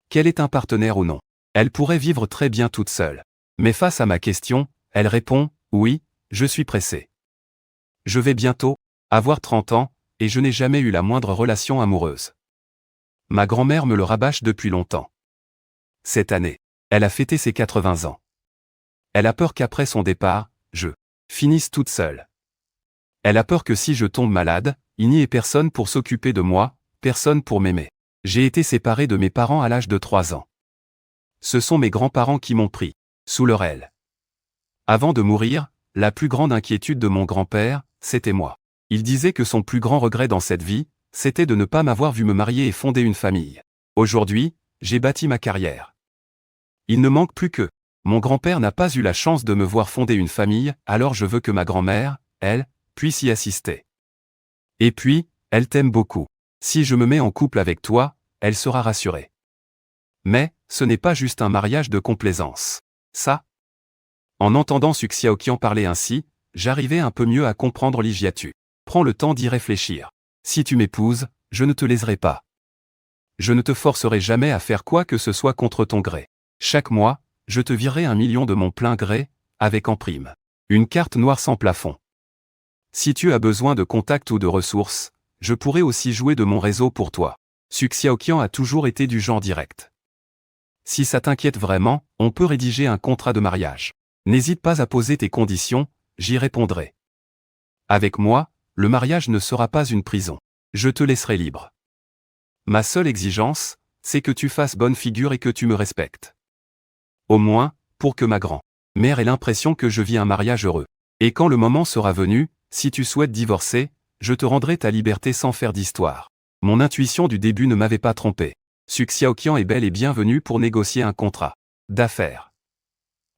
S1: Qu'elle ait un partenaire ou non, elle pourrait vivre très bien toute seule. Mais face à ma question, elle répond, oui, je suis pressée. Je vais bientôt avoir 30 ans, et je n'ai jamais eu la moindre relation amoureuse. Ma grand-mère me le rabâche depuis longtemps. Cette année, elle a fêté ses 80 ans. Elle a peur qu'après son départ, je finisse toute seule. Elle a peur que si je tombe malade, il n'y ait personne pour s'occuper de moi, personne pour m'aimer. J'ai été séparé de mes parents à l'âge de 3 ans. Ce sont mes grands-parents qui m'ont pris sous leur aile. Avant de mourir, la plus grande inquiétude de mon grand-père, c'était moi. Il disait que son plus grand regret dans cette vie, c'était de ne pas m'avoir vu me marier et fonder une famille. Aujourd'hui, j'ai bâti ma carrière. Il ne manque plus que mon grand-père n'a pas eu la chance de me voir fonder une famille, alors je veux que ma grand-mère, elle, puisse y assister. Et puis, elle t'aime beaucoup. Si je me mets en couple avec toi, elle sera rassurée. Mais, ce n'est pas juste un mariage de complaisance. Ça. En entendant Suk Xiaoqian parler ainsi, j'arrivais un peu mieux à comprendre l'Ijiatu. Prends le temps d'y réfléchir. Si tu m'épouses, je ne te léserai pas. Je ne te forcerai jamais à faire quoi que ce soit contre ton gré. Chaque mois, je te virerai 1 million de mon plein gré, avec en prime une carte noire sans plafond. Si tu as besoin de contacts ou de ressources, je pourrai aussi jouer de mon réseau pour toi. Suk Xiaoqian a toujours été du genre direct. Si ça t'inquiète vraiment, on peut rédiger un contrat de mariage. N'hésite pas à poser tes conditions, j'y répondrai. Avec moi, le mariage ne sera pas une prison. Je te laisserai libre. Ma seule exigence, c'est que tu fasses bonne figure et que tu me respectes. Au moins, pour que ma grand-mère ait l'impression que je vis un mariage heureux. Et quand le moment sera venu, si tu souhaites divorcer, je te rendrai ta liberté sans faire d'histoire. Mon intuition du début ne m'avait pas trompé. Suk Xiaoqian est bel et bienvenue pour négocier un contrat d'affaires.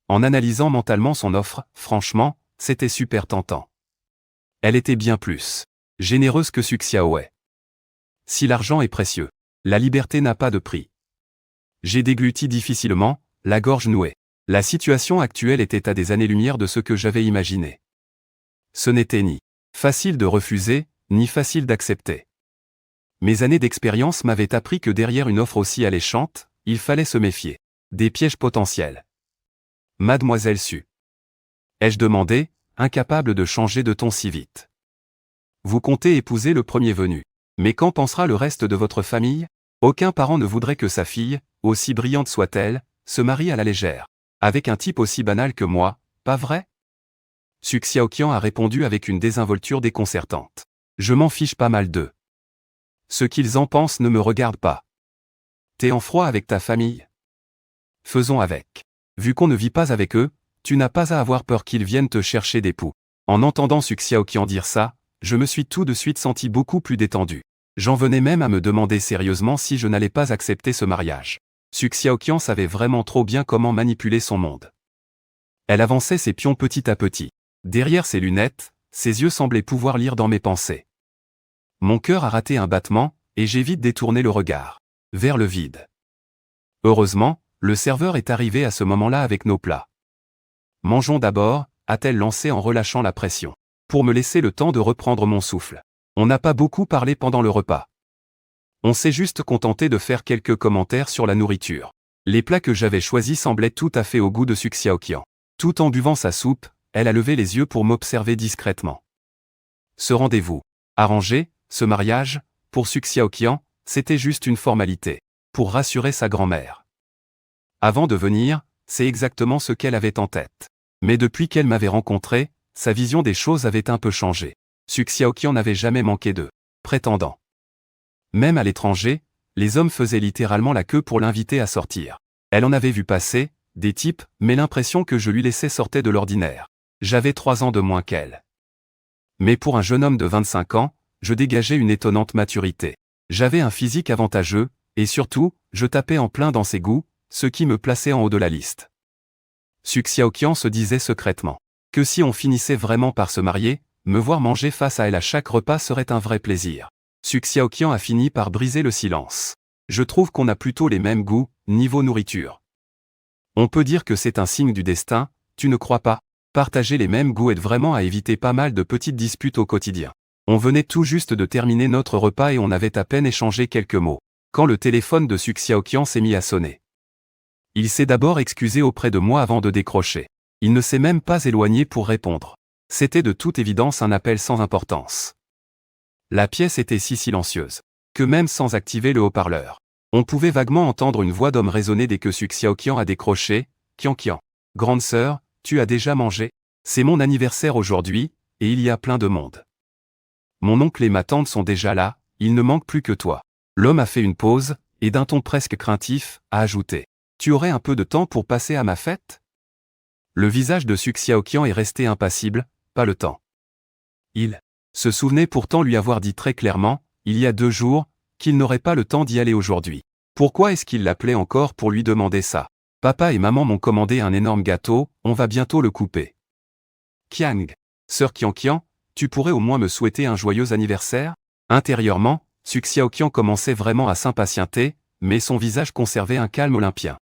S1: En analysant mentalement son offre, franchement, c'était super tentant. Elle était bien plus généreuse que Suk Xiaowei. Si l'argent est précieux, la liberté n'a pas de prix. J'ai dégluti difficilement, la gorge nouée. La situation actuelle était à des années-lumière de ce que j'avais imaginé. Ce n'était ni facile de refuser, ni facile d'accepter. Mes années d'expérience m'avaient appris que derrière une offre aussi alléchante, il fallait se méfier des pièges potentiels. Mademoiselle Su. Ai-je demandé, incapable de changer de ton si vite. Vous comptez épouser le premier venu. Mais qu'en pensera le reste de votre famille? Aucun parent ne voudrait que sa fille, aussi brillante soit-elle, se marie à la légère. Avec un type aussi banal que moi, pas vrai? Suk Xiaoqian a répondu avec une désinvolture déconcertante. Je m'en fiche pas mal d'eux. Ce qu'ils en pensent ne me regarde pas. T'es en froid avec ta famille? Faisons avec. Vu qu'on ne vit pas avec eux, tu n'as pas à avoir peur qu'ils viennent te chercher d'époux. En entendant Suk Xiaoqian dire ça, je me suis tout de suite senti beaucoup plus détendu. J'en venais même à me demander sérieusement si je n'allais pas accepter ce mariage. Suk Xiaoqian savait vraiment trop bien comment manipuler son monde. Elle avançait ses pions petit à petit. Derrière ses lunettes, ses yeux semblaient pouvoir lire dans mes pensées. Mon cœur a raté un battement, et j'ai vite détourné le regard vers le vide. Heureusement, le serveur est arrivé à ce moment-là avec nos plats. Mangeons d'abord, a-t-elle lancé en relâchant la pression. Pour me laisser le temps de reprendre mon souffle. On n'a pas beaucoup parlé pendant le repas. On s'est juste contenté de faire quelques commentaires sur la nourriture. Les plats que j'avais choisis semblaient tout à fait au goût de Suk Xiaoqian. Tout en buvant sa soupe, elle a levé les yeux pour m'observer discrètement. Ce rendez-vous, arrangé, ce mariage, pour Suk Xiaoqian, c'était juste une formalité, pour rassurer sa grand-mère. Avant de venir, c'est exactement ce qu'elle avait en tête. Mais depuis qu'elle m'avait rencontré, sa vision des choses avait un peu changé. Suk Xiaoqian n'avait jamais manqué de prétendants. Même à l'étranger, les hommes faisaient littéralement la queue pour l'inviter à sortir. Elle en avait vu passer, des types, mais l'impression que je lui laissais sortait de l'ordinaire. J'avais 3 ans de moins qu'elle. Mais pour un jeune homme de 25 ans, je dégageais une étonnante maturité. J'avais un physique avantageux, et surtout, je tapais en plein dans ses goûts, ce qui me plaçait en haut de la liste. Suk Xiaoqian se disait secrètement que si on finissait vraiment par se marier, me voir manger face à elle à chaque repas serait un vrai plaisir. Suk Xiaoqian a fini par briser le silence. Je trouve qu'on a plutôt les mêmes goûts, niveau nourriture. On peut dire que c'est un signe du destin, tu ne crois pas? Partager les mêmes goûts aide vraiment à éviter pas mal de petites disputes au quotidien. On venait tout juste de terminer notre repas et on avait à peine échangé quelques mots, quand le téléphone de Suk Xiaoqian s'est mis à sonner. Il s'est d'abord excusé auprès de moi avant de décrocher. Il ne s'est même pas éloigné pour répondre. C'était de toute évidence un appel sans importance. La pièce était si silencieuse que même sans activer le haut-parleur, on pouvait vaguement entendre une voix d'homme résonner dès que Suk Xiaoqian a décroché. Qian. Grande sœur, tu as déjà mangé? C'est mon anniversaire aujourd'hui, et il y a plein de monde. Mon oncle et ma tante sont déjà là, il ne manque plus que toi. L'homme a fait une pause, et d'un ton presque craintif, a ajouté. Tu aurais un peu de temps pour passer à ma fête? Le visage de Suk Xiaoqian est resté impassible, pas le temps. Il se souvenait pourtant lui avoir dit très clairement, il y a 2 jours, qu'il n'aurait pas le temps d'y aller aujourd'hui. Pourquoi est-ce qu'il l'appelait encore pour lui demander ça? Papa et maman m'ont commandé un énorme gâteau, on va bientôt le couper. Qiang. Sœur Qian, tu pourrais au moins me souhaiter un joyeux anniversaire? Intérieurement, Suk Xiaoqian commençait vraiment à s'impatienter, mais son visage conservait un calme olympien.